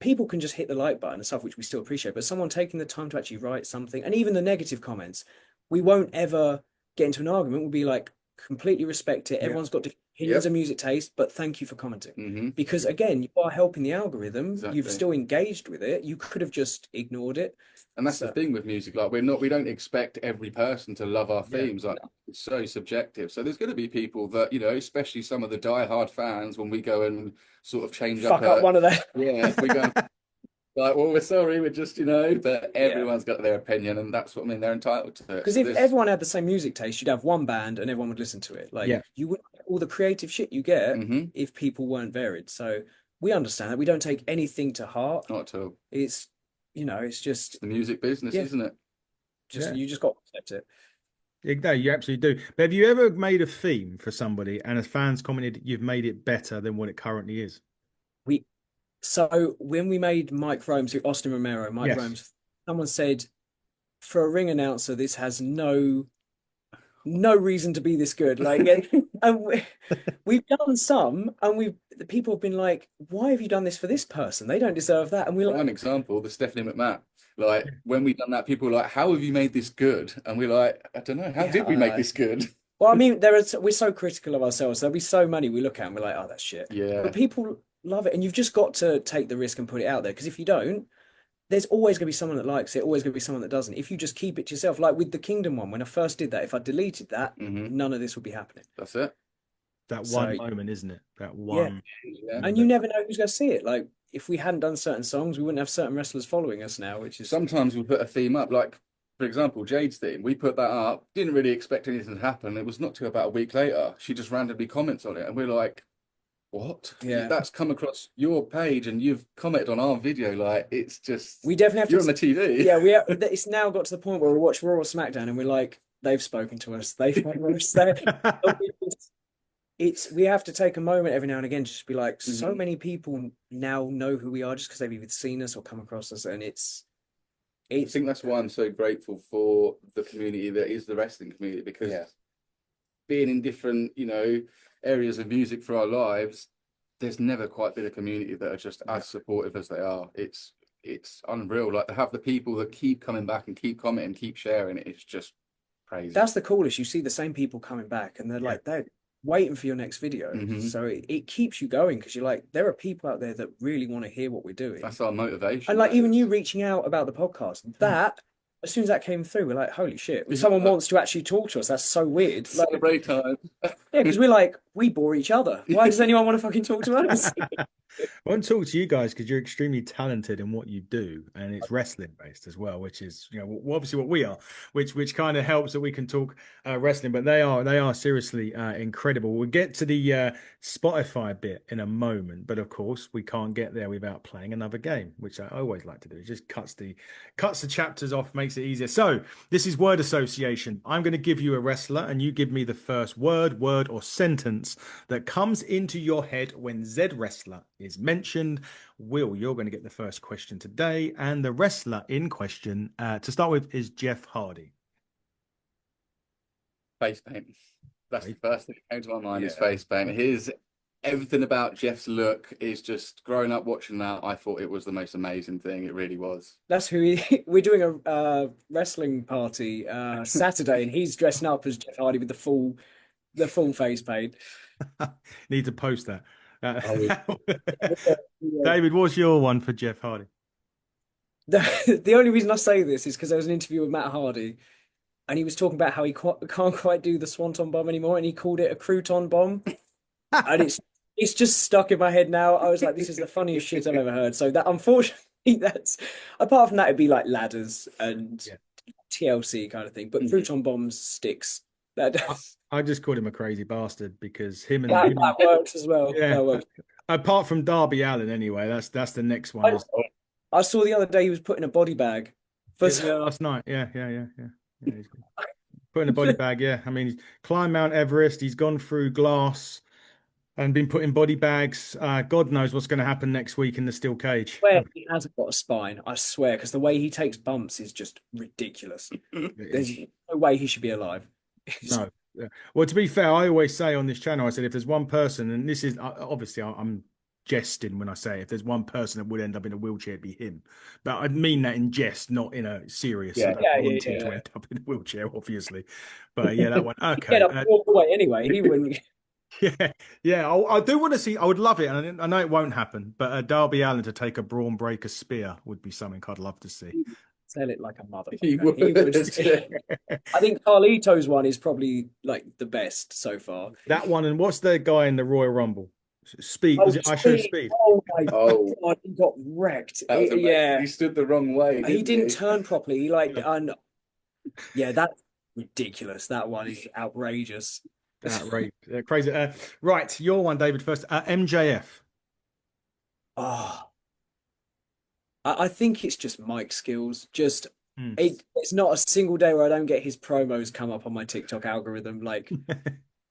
people can just hit the like button and stuff, which we still appreciate. But someone taking the time to actually write something, and even the negative comments, we won't ever get into an argument. We'll be like, completely respect it. Yeah. Everyone's got different opinions and music taste, but thank you for commenting. Hmm. Because again, you are helping the algorithm. Exactly. You've still engaged with it. You could have just ignored it. And that's the So- thing with music. Like we don't expect every person to love our Yeah. themes. Like it's so subjective. So there's going to be people that, especially some of the die-hard fans, when we go and sort of change Fuck up up one of them. yeah, if we go Like, well, we're sorry, we're just, but Yeah. everyone's got their opinion, and that's what I mean. They're entitled to it. Because So if this, everyone had the same music taste, you'd have one band and everyone would listen to it. Like Yeah, you wouldn't get all the creative shit you get hmm if people weren't varied. So we understand that. We don't take anything to heart. not at all. It's it's It's just the music business, yeah, isn't it? just yeah. you just got to accept it. No, you absolutely do. But have you ever made a theme for somebody and as fans commented you've made it better than what it currently is? We So when we made Mike Rome's Austin Romero, Mike Yes. Rome's, someone said for a ring announcer, this has no reason to be this good. Like, and we've done some, and the people have been like, "Why have you done this for this person? They don't deserve that." And we're like, Prime example, the Stephanie McMahon. Like when we done that, people were like, "How have you made this good?" And we're like, "I don't know. How "Yeah, did I we make know." this good?" Well, I mean, we're so critical of ourselves. There'll be so many we look at and we're like, "Oh, that's shit," but Yeah, people love it, and you've just got to take the risk and put it out there. Because if you don't, there's always going to be someone that likes it, always going to be someone that doesn't. If you just keep it to yourself, like with the Kingdom one, when I first did that, if I deleted that, none of this would be happening. that's it. That one So moment, isn't it? That yeah, one Yeah. and you moment. never know who's going to see it. Like if we hadn't done certain songs, we wouldn't have certain wrestlers following us now, which is Sometimes we put a theme up, like for example, Jade's theme. We put that up, didn't really expect anything to happen. It was not till about a week later, she just randomly comments on it, and we're like, "What? yeah. That's come across your page, and you've commented on our video. Like, it's just We definitely you're have on the to. TV." Yeah, it's now got to the point where we watch Raw or SmackDown and we're like, they've spoken to us. They've spoken us. It's we have to take a moment every now and again to just be like, so Mhm. many people now know who we are just because they've either seen us or come across us, and I it's think that's why I'm so grateful for the community that is the wrestling community, because yeah. being in different, areas of music for our lives, there's never quite been a community that are just as supportive as they are. It's unreal. Like to have the people that keep coming back and keep commenting, keep sharing it's just crazy. That's the coolest. You see the same people coming back and Yeah. they're waiting for your next video. hmm So it keeps you going because you're like, there are people out there that really want to hear what we're doing. That's our motivation. And like That even you is. reaching out about the podcast, that as soon as that came through, we're like, holy shit, when someone Yeah. wants to actually talk to us, that's so weird. Like, Celebrate time. yeah, because we're like, we bore each other. Why does anyone want to fucking talk to us? I want to talk to you guys because you're extremely talented in what you do, and it's wrestling based as well, which is obviously what we are, which kind of helps that we can talk wrestling. But they are seriously incredible. We'll get to the Spotify bit in a moment, but of course we can't get there without playing another game, which I always like to do. It just cuts the chapters off, makes it easier. So this is word association. I'm going to give you a wrestler, and you give me the first word, or sentence that comes into your head when Z wrestler is mentioned. Will, you're going to get the first question today, and the wrestler in question to start with is Jeff Hardy. Face paint. That's the first thing that came to my mind is Yeah. face paint. Everything about Jeff's look is just growing up watching that. I thought it was the most amazing thing. It really was. That's we're doing a wrestling party Saturday, and he's dressing up as Jeff Hardy with the full face paint. Need to post that. Oh, David, what's your one for Jeff Hardy? The only reason I say this is because there was an interview with Matt Hardy, and he was talking about how he can't quite do the Swanton bomb anymore, and he called it a crouton bomb, and it's just stuck in my head now. I was like, this is the funniest shit I've ever heard. So that unfortunately, that's apart from that, it'd be like ladders and Yeah. TLC kind of thing, but crouton bombs sticks. That does. I just called him a crazy bastard because him and That works as well. yeah. That works. Apart from Darby Allin, anyway, that's the next I, one. I saw the other day he was put in a body bag for Yeah, last night. Yeah. He's put in a body bag. Yeah, I mean, he's climbed Mount Everest. He's gone through glass and been put in body bags. God knows what's going to happen next week in the steel cage. where he hasn't got a spine, I swear, because the way he takes bumps is just ridiculous. There's no way he should be alive. No. Yeah. Well, to be fair, I always say on this channel, I said if there's one person, and this is obviously I'm jesting when I say if there's one person that would end up in a wheelchair, it'd be him. But I mean that in jest, not in a serious. I don't want him to end up in a wheelchair, obviously. But yeah, that one. Okay. Get up and walk away anyway. He wouldn't. Yeah. I do want to see. I would love it, and I know it won't happen. But Darby Allin to take a Braun Breaker spear would be something I'd love to see. Sell it like a motherfucker. He would. I think Carlito's one is probably like the best so far. That one, and what's the guy in the Royal Rumble? Speed, was Oh, it I Show Speed. Speed? Oh my Oh, God, he got wrecked. that was amazing. Yeah, He stood the wrong way, he didn't didn't he? turn properly. He like, Yeah. yeah, that's ridiculous. That one is outrageous. Right, crazy. Right, your one, David, first. MJF. Oh, I think it's just Mike skills. Just Hmm. it's not a single day where I don't get his promos come up on my TikTok algorithm. Like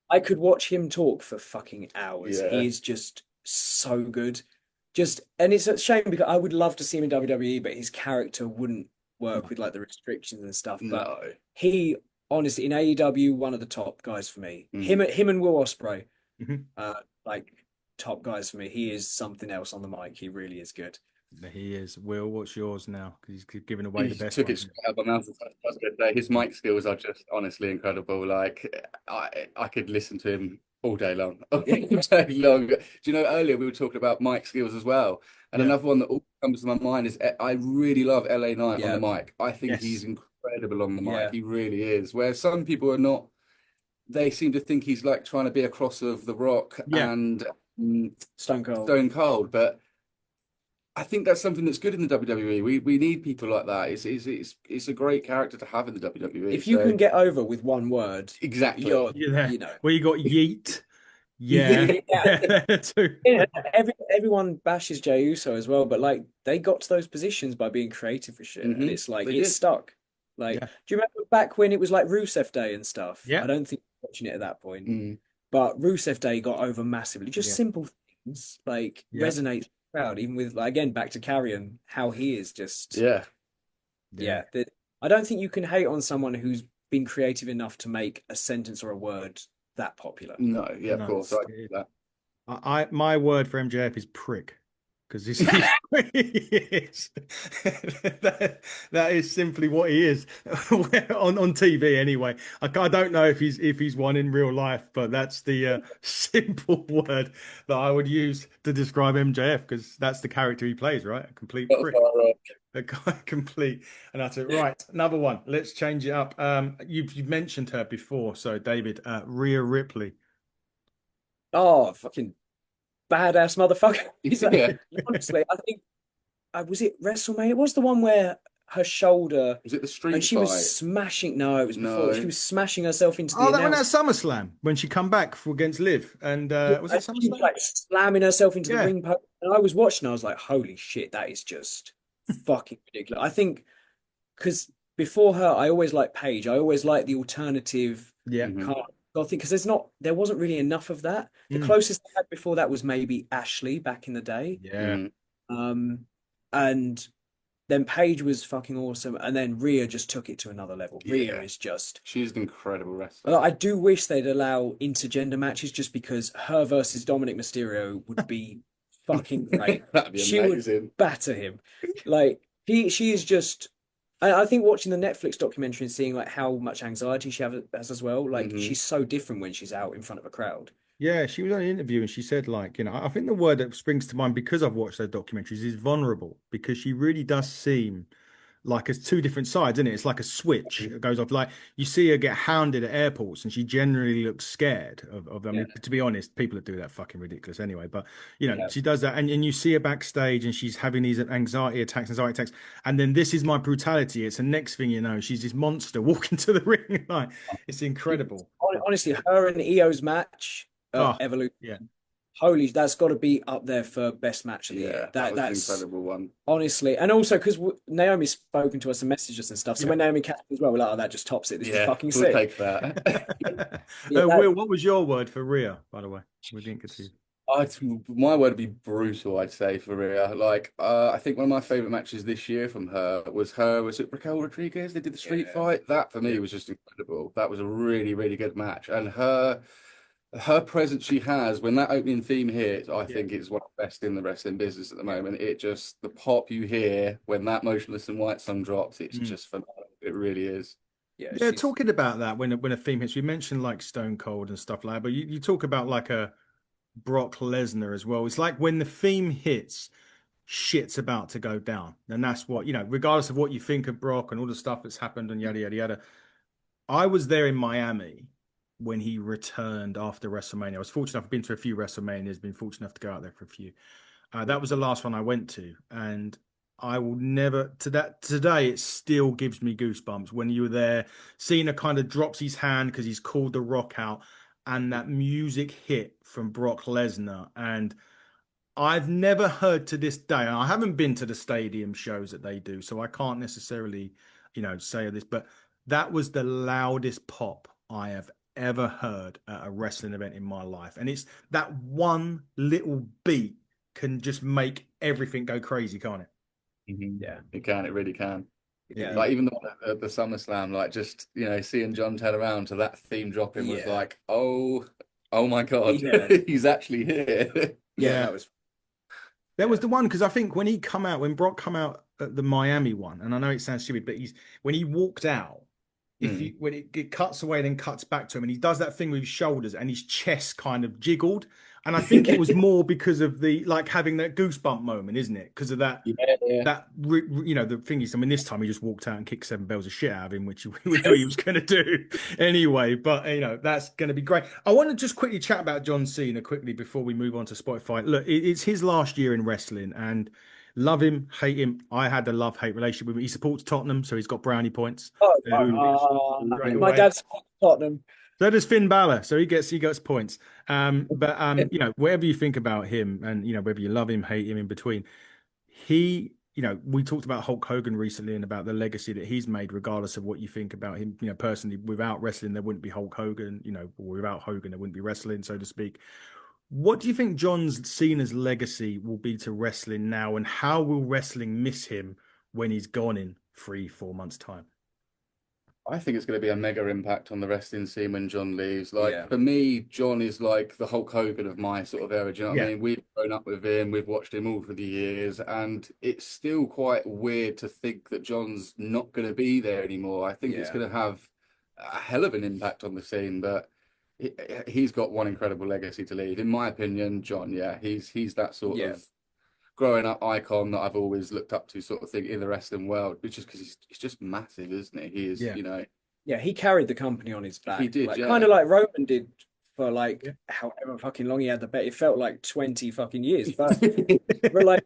I could watch him talk for fucking hours. Yeah. He is just so good. Just and it's a shame because I would love to see him in WWE, but his character wouldn't work with like the restrictions and stuff. But No. he honestly in AEW, one of the top guys for me. Mm. Him and Will Ospreay, Mhm. like top guys for me. He is something else on the mic. He really is good. He is. Will, what's yours now? Because he's giving away He the best took it one. straight out of my mouth. I was going to say his mic skills are just honestly incredible. Like I could listen to him all day long, all day long. Do you know earlier we were talking about mic skills as well, and Yeah. another one that all comes to my mind is I really love LA Knight on the Yeah, mic. I think he's Yes. incredible on the mic. yeah, He really is. Where some people are not, they seem to think he's like trying to be a cross of The Rock Yeah. and Stone Cold. Stone Cold, but I think that's something that's good in the WWE. We need people like that. It's a great character to have in the WWE. If you So can get over with one word, exactly. you're, Yeah. you know, Well, you got Yeet. Yeah. yeah. Too. Everyone bashes Jey Uso as well, but like they got to those positions by being creative for shit, and it's like They it's did. stuck. Like, Yeah. do you remember back when it was like Rusev Day and stuff? Yeah. I don't think I was watching it at that point, Mm. but Rusev Day got over massively. Just Yeah. simple things like Yeah. resonate with the crowd, even with like again back to Carrion, how he is just Yeah. Yeah. I don't think you can hate on someone who's been creative enough to make a sentence or a word that popular. No, yeah, of No. course. I get that. My word for MJF is prick. Because he is. That is simply what he is on TV anyway. I don't know if he's one in real life, but that's the simple word that I would use to describe MJF because that's the character he plays, right? A complete Not prick. far off. A guy complete and utter. Right, another one. Let's change it up. You've mentioned her before, so David, Rhea Ripley. Oh, fucking badass motherfucker. Yeah. Honestly, I think was it WrestleMania? It was the one where her shoulder Was it the and street she was fight? smashing. No, it was before. She No. was smashing herself into the Oh, that one at announce. SummerSlam when she come back for against Liv, and Yeah, was it and she was SummerSlam? like slamming herself into the Yeah. ring post. And I was watching. I was like, "Holy shit, that is just fucking ridiculous." I think because before her, I always liked Paige. I always liked the alternative Yeah. Mhm. kind of gothic because there wasn't really enough of that. The Mm. closest I had before that was maybe Ashley back in the day. Yeah. Mm. And then Paige was fucking awesome, and then Rhea just took it to another level. Rhea Yeah. is just. She's an incredible wrestler. Well, I do wish they'd allow intergender matches just because her versus Dominic Mysterio would be fucking great. That'd be She amazing. would batter him. Like she is just. I think watching the Netflix documentary and seeing like how much anxiety she has as well. Like Mhm. she's so different when she's out in front of a crowd. Yeah, she was on an interview and she said, like, I think the word that springs to mind because I've watched those documentaries is vulnerable because she really does seem like it's two different sides, isn't it? It's like a switch. It goes off. Like you see her get hounded at airports, and she generally looks scared of. I Yeah, mean, to be honest, people that do that fucking ridiculous anyway. But yeah, she does that, and you see her backstage, and she's having these anxiety attacks, and then this is my brutality. It's the next thing you know, she's this monster walking to the ring. Like it's incredible. honestly, her and Io's match, Oh, Evolution. yeah, Holy, that's got to be up there for best match of the year. Yeah, that was an That's incredible one. honestly, and also because Naomi's spoken to us and messaged us and stuff. So yeah. when Naomi catches as well, we're like, oh, that just tops it. This is Yeah, fucking we'll sick. take that. Yeah, Will, what was your word for Rhea, by the way? We didn't get to. My word would be brutal, I'd say, for Rhea. Like, I think one of my favorite matches this year from her, was it Raquel Rodriguez? They did the street Yeah. fight. That for me Yeah. was just incredible. That was a really, really good match. And her presence she has when that opening theme hits, I think it's one of the best in the wrestling business at the moment. It just the pop you hear when that Motionless in White song drops, it's just phenomenal. It really is. Yeah, Yeah, she's talking about that when a theme hits, we mentioned like Stone Cold and stuff like that, but you talk about like a Brock Lesnar as well. It's like when the theme hits, shit's about to go down. And that's what, regardless of what you think of Brock and all the stuff that's happened and yada, yada, yada. I was there in Miami when he returned after WrestleMania. I was fortunate enough, I've been to a few WrestleManias, been fortunate enough to go out there for a few. That was the last one I went to, and I will never to that today. It still gives me goosebumps when you were there. Cena kind of drops his hand because he's called The Rock out, and that music hit from Brock Lesnar, and I've never heard to this day, and I haven't been to the stadium shows that they do, so I can't necessarily, say this, but that was the loudest pop I have ever heard at a wrestling event in my life. And it's that one little beat can just make everything go crazy, can't it? Yeah. It can, it really can. Yeah. Like even the one at the SummerSlam, like just seeing John turn around to that theme dropping was Yeah. like, oh my God, Yeah. he's actually here. Yeah, Yeah. that was That was the one because I think when Brock come out at the Miami one, and I know it sounds stupid, but when he walked out, when it cuts away, then cuts back to him, and he does that thing with his shoulders and his chest kind of jiggled, and I think it was more because of the like having that goosebump moment, isn't it? Because of that Yeah. the thing is, I mean, this time he just walked out and kicked seven bells of shit out of him, which we knew he was going to do anyway. But that's going to be great. I want to just quickly chat about John Cena quickly before we move on to Spotify. Look, it's his last year in wrestling, and love him, hate him. I had a love-hate relationship with him. He supports Tottenham, so he's got brownie points. Straight my away. dad's Tottenham. So does Finn Balor, so he gets points. But whatever you think about him, and whether you love him, hate him, in between, we talked about Hulk Hogan recently and about the legacy that he's made, regardless of what you think about him. Personally, without wrestling, there wouldn't be Hulk Hogan. Or without Hogan, there wouldn't be wrestling, so to speak. What do you think John Cena's legacy will be to wrestling now, and how will wrestling miss him when he's gone in 3-4 months' time? I think it's going to be a mega impact on the wrestling scene when John leaves. Like Yeah. for me, John is like the Hulk Hogan of my sort of era. Do you know what I Yeah. mean? We've grown up with him, we've watched him all through the years, and it's still quite weird to think that John's not going to be there anymore. I think it's Yeah. going to have a hell of an impact on the scene, but he's got one incredible legacy to leave. In my opinion, John, yeah, he's that sort Yeah. of growing up icon that I've always looked up to, sort of thing, in the wrestling world, which is because he's just massive, isn't he? He is, Yeah. Yeah, he carried the company on his back. He did, like, yeah. kind of like Roman did for Yeah. however fucking long he had the bet. It felt like 20 fucking years. But like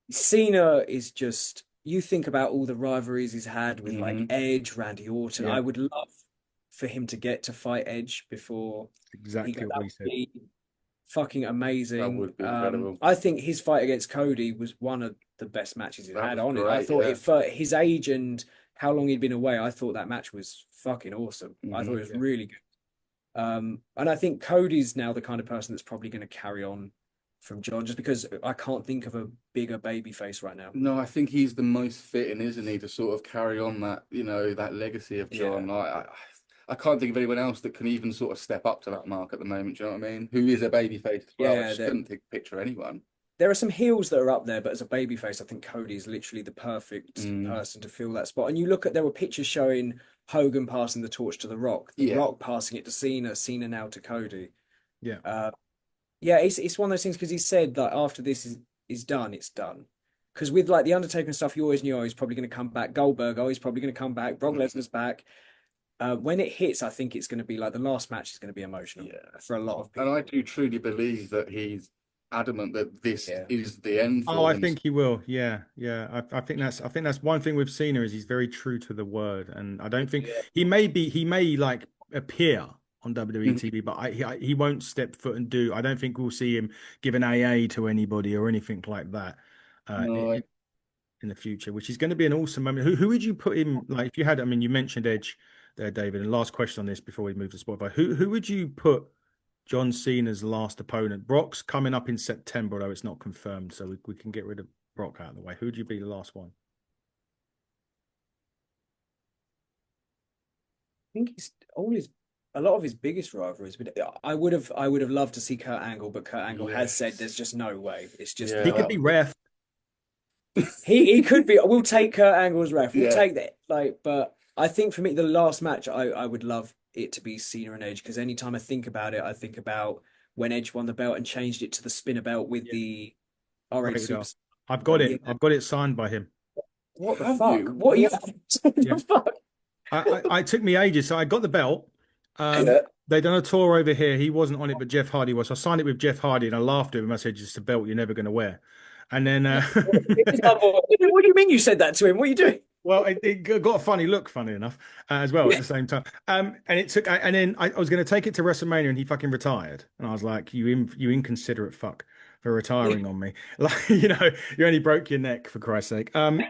Cena is just, you think about all the rivalries he's had with like Edge, Randy Orton. Yeah. I would love for him to get to fight Edge before Exactly he got what he said. fucking amazing. That would be incredible. I think his fight against Cody was one of the best matches he's That had was on it. great, I thought yeah. it for his age and how long he'd been away, I thought that match was fucking awesome. I thought it was really good. And I think Cody's now the kind of person that's probably going to carry on from John, just because I can't think of a bigger baby face right now. No, I think he's the most fitting, isn't he, to sort of carry on that, that legacy of John. I can't think of anyone else that can even sort of step up to that mark at the moment. Do you know what I mean? Who is a baby face as well? I just couldn't picture anyone. There are some heels that are up there, but as a babyface, I think Cody is literally the perfect person to fill that spot. And you look at, there were pictures showing Hogan passing the torch to The Rock, The Rock passing it to Cena, Cena now to Cody. Yeah. Yeah, it's one of those things, because he said that after this is done, it's done. Because with like the Undertaker and stuff, you always knew, he's probably going to come back. Goldberg, he's probably going to come back. Brock Lesnar's back. When it hits, I think it's going to be like the last match is going to be emotional for a lot of people. And I do truly believe that he's adamant that this is the end for I him. think he will. Yeah. I think that's one thing with Cena, is he's very true to the word, and I don't think he may like appear on WWE TV, but he won't step foot and do. I don't think we'll see him give an AA to anybody or anything like that in the future, which is going to be an awesome moment. Who would you put him, like, if you had? I mean, you mentioned Edge there, David. And last question on this before we move to Spotify: who would you put John Cena's last opponent? Brock's coming up in September, although it's not confirmed, so we can get rid of Brock out of the way. Who'd you be the last one? I think a lot of his biggest rivalries. But I would have loved to see Kurt Angle, but Kurt Angle has said there's just no way. It's just He could be ref. he could be. We'll take Kurt Angle's ref. We'll take that. But I think for me, the last match, I would love it to be Cena and Edge, because anytime I think about it, I think about when Edge won the belt and changed it to the spinner belt with the RH Super. I've got it. I've got it signed by him. What the fuck? What are you? I took me ages. So I got the belt, Um, Yeah. they done a tour over here. He wasn't on it, but Jeff Hardy was. So I signed it with Jeff Hardy, and I laughed at him. I said, "Just a belt you're never going to wear." And then, What do you mean you said that to him? What are you doing? well, it got a funny look, funny enough, as well at the same time. And it took, and then I was going to take it to WrestleMania, and he fucking retired. And I was like, you inconsiderate fuck for retiring on me. Like, you only broke your neck for Christ's sake. And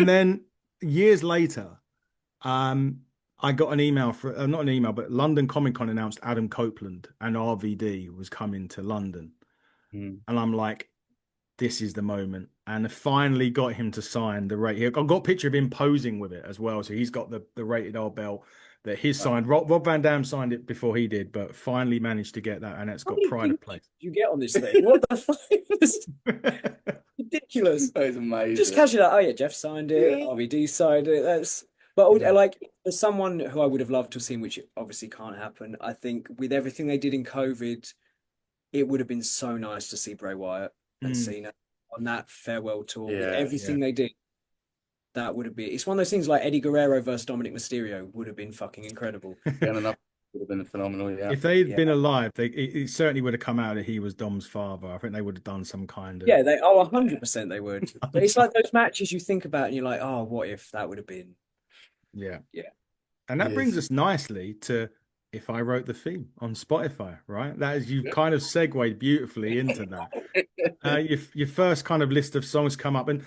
then years later, um, I got an email for not an email, but London Comic Con announced Adam Copeland and RVD was coming to London, Mm. and I'm like, this is the moment. And I finally got him to sign the rate. I've got a picture of him posing with it as well. So he's got the rated R belt that he's signed. Rob Van Dam signed it before he did, but finally managed to get that, and it's How got many pride of people place. did you get on this thing? What the fuck? It's ridiculous. That is amazing. Just casually like, oh yeah, Jeff signed it, RVD signed it. But Yeah. like for someone who I would have loved to have seen, which obviously can't happen, I think with everything they did in COVID, it would have been so nice to see Bray Wyatt and Mm, Cena on that farewell tour with Yeah, everything they did. That would have been. It's one of those things like Eddie Guerrero versus Dominic Mysterio would have been fucking incredible. getting enough would have been phenomenal. Yeah, If they'd Yeah. been alive, it certainly would have come out that he was Dom's father. I think they would have done some kind of Yeah, 100% they would. But it's like those matches you think about and you're like, oh, what if that would have been? yeah. Yeah. And that brings Yes. us nicely to If I Wrote the Theme on Spotify, right? That is, you've Yeah. kind of segued beautifully into that. Your first kind of list of songs come up, and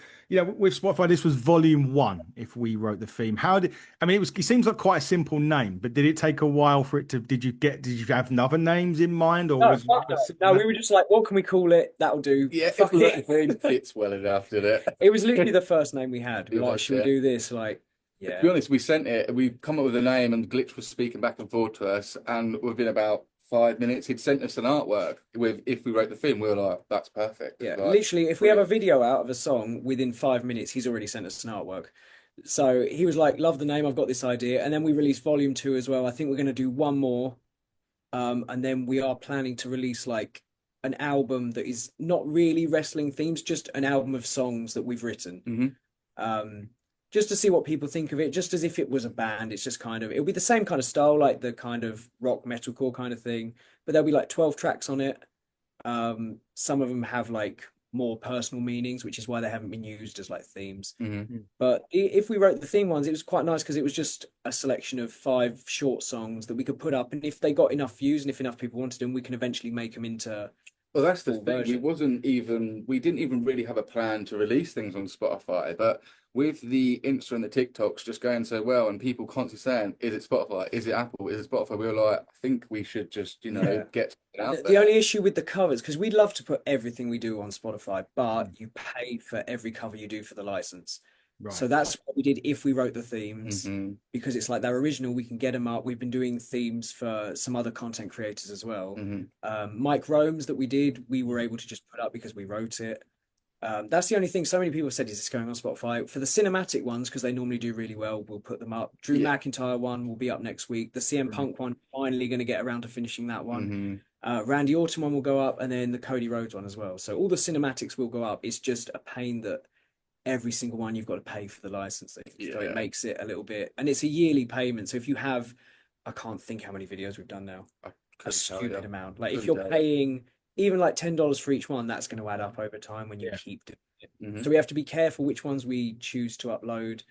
with Spotify, this was volume one. If we wrote the theme, it seems like quite a simple name, but did it take a while for it to? Did you have other names in mind, or No, was fuck no. No, we were just like, what can we call it? That'll do. Yeah, Fuck it. it fits well enough, did it? It was literally the first name we had. We It were like, was, should we yeah. do this? Like, To yeah. be honest, we sent it. We come up with a name, and Glitch was speaking back and forth to us. And within about 5 minutes, he'd sent us an artwork with "If we wrote the theme." We were like, "That's perfect." Yeah, Like, literally, if we have a brilliant. video out of a song within 5 minutes, he's already sent us an artwork. So he was like, love the name, I've got this idea. And then we released volume two as well. I think we're going to do one more. And then we are planning to release like an album that is not really wrestling themes, just an album of songs that we've written. Mhm. Just to see what people think of it, just as if it was a band. It's just kind of, it'll be the same kind of style, like the kind of rock metalcore kind of thing, but there'll be like 12 tracks on it. Some of them have like more personal meanings, which is why they haven't been used as like themes. Mhm. But if we wrote the theme ones, it was quite nice because it was just a selection of 5 short songs that we could put up, and if they got enough views and if enough people wanted them, we can eventually make them into Well, that's the full thing. version. We didn't even really have a plan to release things on Spotify, but with the Insta and the TikToks just going so well, and people constantly saying, "Is it Spotify? Is it Apple? Is it Spotify?" We were like, "I think we should just, Yeah. get something out The there." only issue with the covers, because we'd love to put everything we do on Spotify, but Mm. you pay for every cover you do for the license. Right. So that's what we did if we wrote the themes, Mhm. because it's like they're original, we can get them up. We've been doing themes for some other content creators as well. Mhm. Mike Rome's that we did, we were able to just put up because we wrote it. That's the only thing. So many people said, is this going on Spotify? For the cinematic ones, because they normally do really well, we'll put them up. Drew Yeah. McIntyre one will be up next week. The CM Punk one, finally going to get around to finishing that one. Mhm. Randy Orton one will go up, and then the Cody Rhodes one as well. So all the cinematics will go up. It's just a pain that every single one you've got to pay for the licensing. So it Yeah. makes it a little bit, and it's a yearly payment. So if you have, I can't think how many videos we've done now, I a couldn't tell stupid you. amount. Like if Couldn't you're tell you. paying even like $10 for each one, that's going to add up over time when you Yeah. keep doing it. Mhm. So we have to be careful which ones we choose to upload.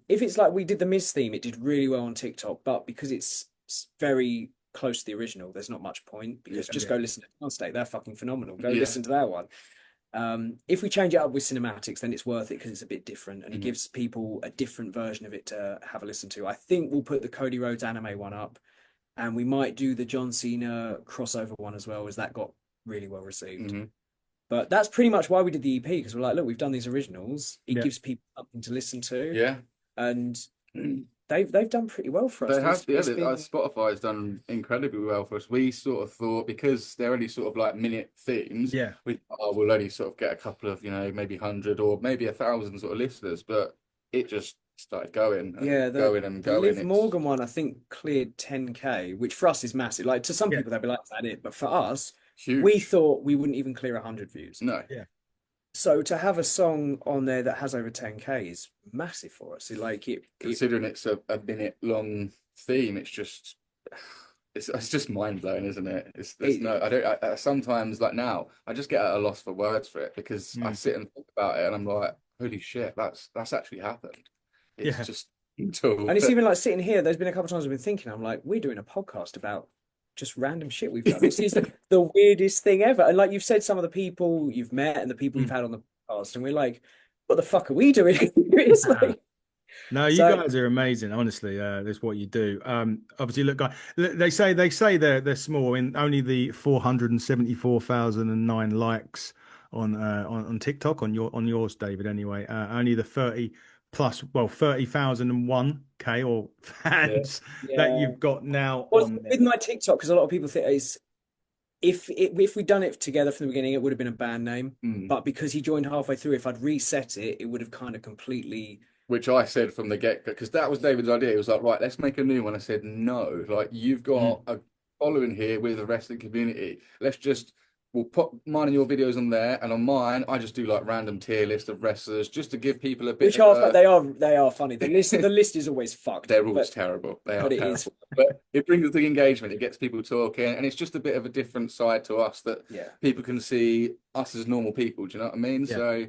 If it's like we did the Miz theme, it did really well on TikTok, but because it's very close to the original, there's not much point, because Yeah. just go listen to Constate. They're fucking phenomenal. Go Yeah. listen to that one. If we change it up with cinematics, then it's worth it because it's a bit different and it Mhm. gives people a different version of it to have a listen to. I think we'll put the Cody Rhodes anime one up, and we might do the John Cena crossover one as well, as that got really well received. Mhm. But that's pretty much why we did the EP, because we're like, look, we've done these originals. It Yeah. gives people something to listen to, Yeah. and they've done pretty well for us. They have, yeah, It's been- Spotify has done incredibly well for us. We sort of thought, because they're only sort of like minute themes, Yeah. we'll only sort of get a couple of, maybe 100 or maybe 1,000 sort of listeners, but it just started going and Yeah, going and the going. Liv Morgan one, I think, cleared 10K, which for us is massive. Like to some Yeah. people, they'll be like, "That's it," but for us, Huge. we thought we wouldn't even clear 100 views. No. Yeah. So to have a song on there that has over 10K is massive for us. Considering it's a minute long theme, it's just it's just mind blowing, isn't it? It's there's It, no I don't I sometimes like now I just get at a loss for words for it because I Mm. sit and think about it and I'm like, holy shit, that's actually happened. It's Yeah. just mental. and it's even like sitting here. There's been a couple of times I've been thinking, I'm like, we're doing a podcast about just random shit we've done. It's the weirdest thing ever. And like you've said, some of the people you've met and the people you've Mm. had on the podcast, and we're like, what the fuck are we doing? It's Ah. like, No, you so guys are amazing. Honestly, that's what you do. Obviously, look, guy, they say they're small. In only the 474,009 likes on TikTok on yours, David. Anyway, only the 30 plus, well, 30,001 K or Yeah. fans that yeah. you've got now Well, on with there. my TikTok, because a lot of people think it's if we'd done it together from the beginning, it would have been a band name. Mm. But because he joined halfway through, if I'd reset it, it would have kind of completely. Which I said from the get-go, because that was David's idea. He was like, right, let's make a new one. I said, no, like you've Mm. got a following here with the wrestling community. We'll put mine and your videos on there, and on mine, I just do like random tier list of wrestlers just to give people a bit Which of are they are funny. The list is always fucked, They're always but terrible. They are it is. terrible. But it brings the engagement. It gets people talking, and it's just a bit of a different side to us that Yeah. people can see us as normal people. Do you know what I mean? Yeah. So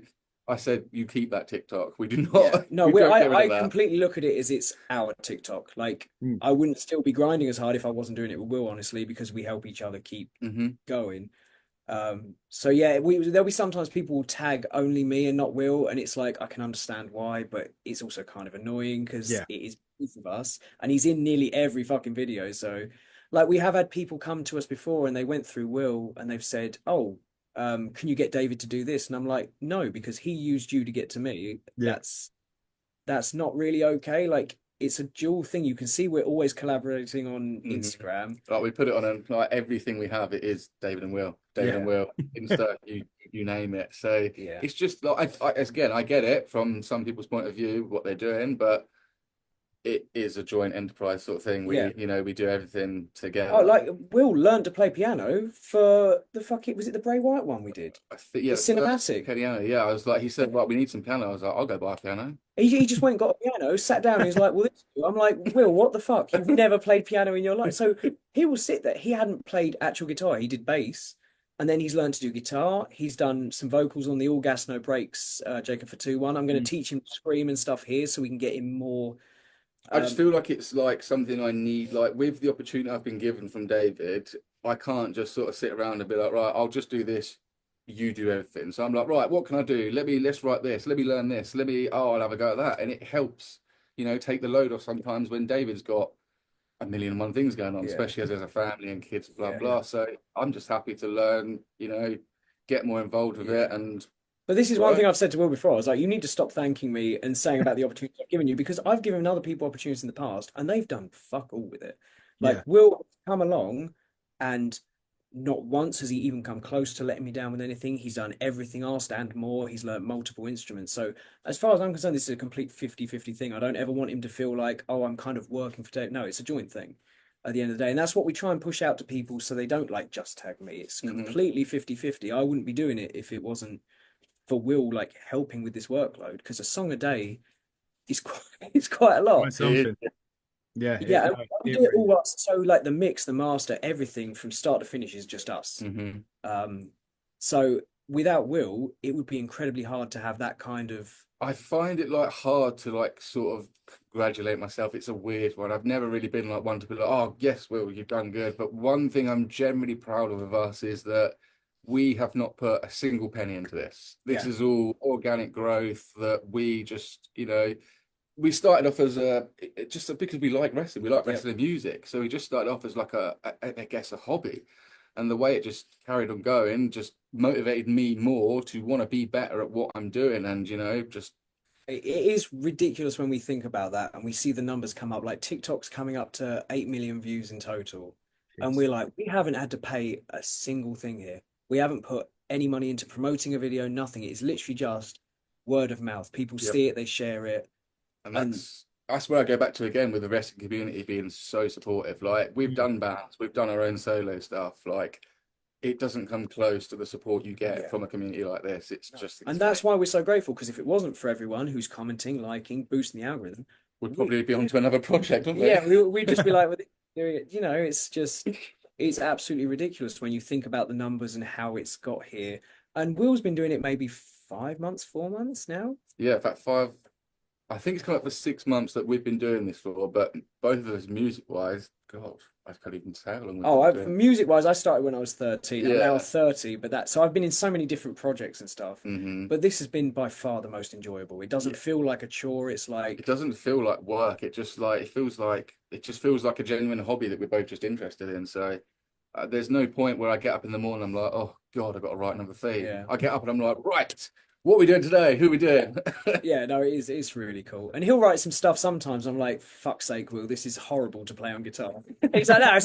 I said, you keep that TikTok. We do Yeah. not. No, We don't get rid I of that. completely look at it as it's our TikTok. Like Mm. I wouldn't still be grinding as hard if I wasn't doing it with Will, honestly, because we help each other keep Hmm. going. So yeah, there'll be sometimes people will tag only me and not Will, and it's like I can understand why, but it's also kind of annoying because Yeah. it is both of us, and he's in nearly every fucking video. So, like, we have had people come to us before, and they went through Will, and they've said, "Oh, can you get David to do this?" And I'm like, "No, because he used you to get to me. Yeah. That's not really okay. Like, it's a dual thing. You can see we're always collaborating on Hmm. Instagram. Like we put it on like everything we have. It is David and Will. David and Yeah. Will. Insta. You name it. So Yeah. it's just like again, I get it from some people's point of view what they're doing, but it is a joint enterprise sort of thing. Yeah. We do everything Oh, together. like Will learned to play piano for the fucking, was it the Bray Wyatt one we did? I think The yeah, the first cinematic. piano. Yeah, I was like, he said, right, we need some piano. I was like, I'll go buy a piano. He just went and got a piano, sat down, and he's like, "Well, this." I'm like, "Will, what the fuck? You've never played piano in your life." So he will sit there. He hadn't played actual guitar. He did bass, and then he's learned to do guitar. He's done some vocals on the All Gas No Breaks, Jacob for 2-1. I'm going Mm. to teach him to scream and stuff here, so we can get him more. I just Um, feel like it's like something I need. Like with the opportunity I've been given from David, I can't just sort of sit around and be like, right, I'll just do this. You do everything. So I'm like, right, what can I do? Let's write this. Let me learn this. I'll have a go at that. And it helps, take the load off sometimes when David's got a million and one things going on, yeah, especially as there's a family and kids, blah, yeah. blah. So I'm just happy to learn, get more involved with it. Yeah. And But this is one right. thing I've said to Will before. I was like, you need to stop thanking me and saying about the opportunities I've given you because I've given other people opportunities in the past and they've done fuck all with it. Like, Yeah. Will come along and not once has he even come close to letting me down with anything. He's done everything asked and more. He's learned multiple instruments. So, as far as I'm concerned, this is a complete 50-50 thing. I don't ever want him to feel like, oh, I'm kind of working for Dave. No, it's a joint thing at the end of the day. And that's what we try and push out to people so they don't like just tag me. It's completely 50-50. I wouldn't be doing it if it wasn't for Will like helping with this workload because a song a day is quite it's quite a lot. Quite something. Yeah. Yeah, and No, we it do it really all us. So like the mix, the master, everything from start to finish is just us. Mm-hmm. So without Will, it would be incredibly hard to have that kind of I find it like hard to like sort of congratulate myself. It's a weird one. I've never really been like one to be like, oh yes, Will, you've done good. But one thing I'm generally proud of us is that we have not put a single penny into this. This Yeah. is all organic growth that we just, we started off as just because we like wrestling. We like Yeah. wrestling music. So we just started off as like I guess a hobby. And the way it just carried on going just motivated me more to want to be better at what I'm doing. And, just it is ridiculous when we think about that and we see the numbers come up. Like TikTok's coming up to 8 million views in total. And is. we're like, we haven't had to pay a single thing here. We haven't put any money into promoting a video, nothing. It's literally just word of mouth. People Yep. see it, they share it. And that's where I go back to again with the wrestling community being so supportive. Like we've done bands, we've done our own solo stuff. Like it doesn't come close to the support you get Yeah. from a community like this. It's just And that's why we're so grateful, because if it wasn't for everyone who's commenting, liking, boosting the algorithm, we'd probably be on to another project, wouldn't we? yeah, we'd just be like, doing it. You know, it's absolutely ridiculous when you think about the numbers and how it's got here. And Will's been doing it maybe 5 months, 4 months now. Yeah, in fact, I think it's come up for 6 months that we've been doing this for, but both of us music-wise, God, I can't even tell how long we've Oh, been doing music wise, I started when I was 13. it. I'm now Yeah. 30, but that so I've been in so many different projects and stuff. Hmm. But this has been by far the most enjoyable. It doesn't Yeah. feel like a chore. It's It like, doesn't feel like work. It just feels like a genuine hobby that we're both just interested in. So there's no point where I get up in the morning, I'm like, oh God, I've got to write another theme. yeah. I get up and I'm like, right, what are we doing today? Who are we doing? Yeah, no, it's really cool. And he'll write some stuff sometimes. I'm like, fuck's sake, Will, this is horrible to play on guitar. He's like, no,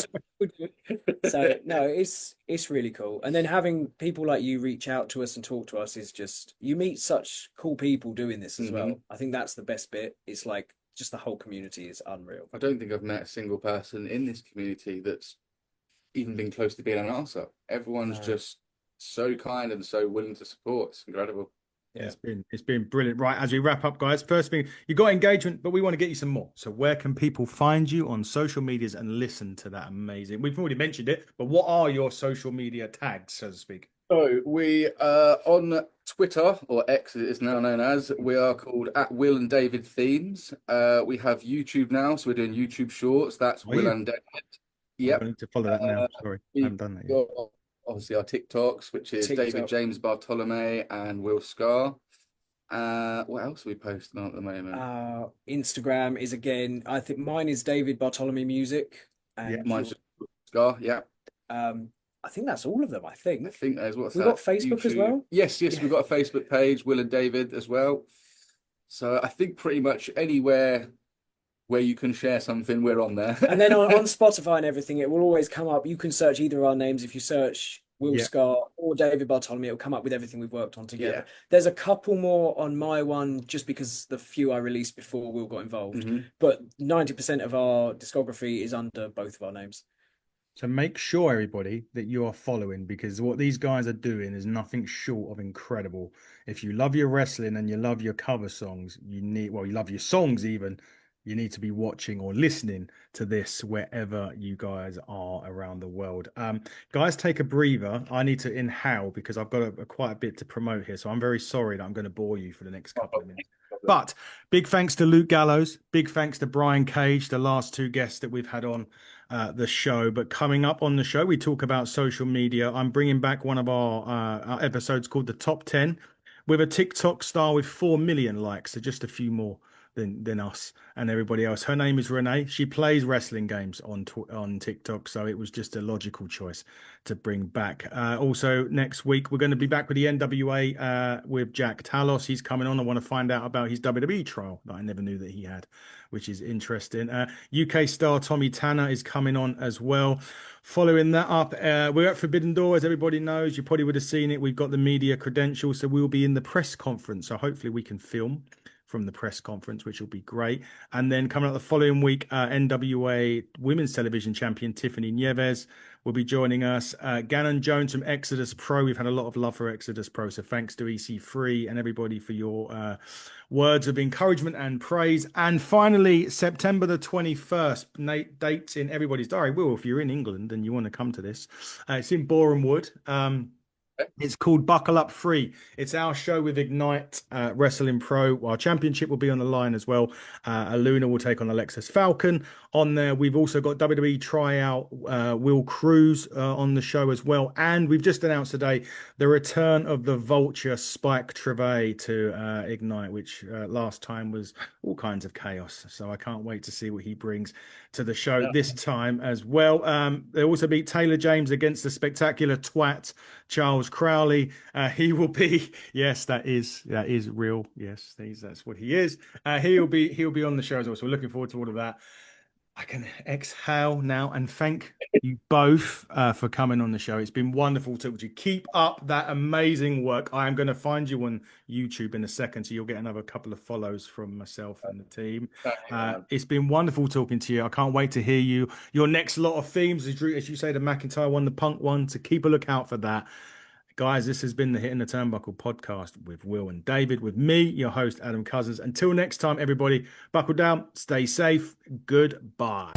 so no, it's really cool. And then having people like you reach out to us and talk to us is just you meet such cool people doing this as Hmm. well. I think that's the best bit. It's like just the whole community is unreal. I don't think I've met a single person in this community that's even been close to being an answer. Everyone's No, just so kind and so willing to support. It's incredible. yeah. It's been brilliant. Right, as we wrap up, guys, first thing, you got engagement, but we want to get you some more. So where can people find you on social medias and listen to that amazing? We've already mentioned it, but what are your social media tags, so to speak? So we on Twitter, or X it is now known as, we are called at Will and David Themes. We have YouTube now, so we're doing YouTube Shorts. That's Are Will you? and David. Oh, I Yep. need to follow that now. Uh, Sorry, I we've haven't done that yet. got obviously our TikToks, which is David TikTok. James Bartolome and Will Scar. What else are we posting on at the moment? Instagram is again, I think mine is David Bartholomew Music, Yeah. and Mine's just Will Scar. Yeah. um, I think that's all of them. I I think think there's what's we got that? Facebook as YouTube. well. Yes, Yeah, we've got a Facebook page, Will and David as well. So I think pretty much anywhere where you can share something, we're on there. and then on Spotify and everything, it will always come up. You can search either of our names. If you search Will Yeah. Scott or David Bartholomew, it'll come up with everything we've worked on together. Yeah. There's a couple more on my one just because the few I released before Will got involved, Hmm. but 90% of our discography is under both of our names. So make sure, everybody, that you are following because what these guys are doing is nothing short of incredible. If you love your wrestling and you love your cover songs, you love your songs even, you need to be watching or listening to this wherever you guys are around the world. Guys, take a breather. I need to inhale because I've got quite a bit to promote here. So I'm very sorry that I'm going to bore you for the next couple of minutes. But big thanks to Luke Gallows. Big thanks to Brian Cage, the last two guests that we've had on the show. But coming up on the show, we talk about social media. I'm bringing back one of our episodes called the Top 10 with a TikTok star with 4 million likes. So just a few more than us and everybody else. Her name is Renee. She plays wrestling games on TikTok. So it was just a logical choice to bring back. Also, next week, we're going to be back with the NWA with Jack Talos. He's coming on. I want to find out about his WWE trial that I never knew that he had, which is interesting. UK star Tommy Tanner is coming on as well. Following that up, we're at Forbidden Door, as everybody knows. You probably would have seen it. We've got the media credentials, so we'll be in the press conference. So hopefully we can film from the press conference, which will be great. And then coming up the following week, NWA Women's Television Champion Tiffany Nieves will be joining us. Gannon Jones from Exodus Pro. We've had a lot of love for Exodus Pro, so thanks to EC3 and everybody for your words of encouragement and praise. And finally, September the 21st, dates in everybody's diary. Will, if you're in England and you want to come to this, it's in Boreham Wood. It's called Buckle Up Free. It's our show with Ignite Wrestling Pro. Our championship will be on the line as well. Aluna will take on Alexis Falcon on there. We've also got WWE tryout Will Cruz on the show as well. And we've just announced today the return of the Vulture Spike Trivet to Ignite, which last time was all kinds of chaos. So I can't wait to see what he brings to the show this time as well. They also beat Taylor James against the spectacular twat Charles Crowley. He will be, yes, that is real. Yes, that's what he is. He'll be on the show as well. So we're looking forward to all of that. I can exhale now and thank you both for coming on the show. It's been wonderful to talk to you. Keep up that amazing work. I am going to find you on YouTube in a second, so you'll get another couple of follows from myself and the team. It's been wonderful talking to you. I can't wait to hear your next lot of themes. As you say, the McIntyre one, the Punk one, so keep a lookout for that. Guys, this has been the Hitting the Turnbuckle podcast with Will and David, with me, your host, Adam Cousins. Until next time, everybody, buckle down, stay safe, goodbye.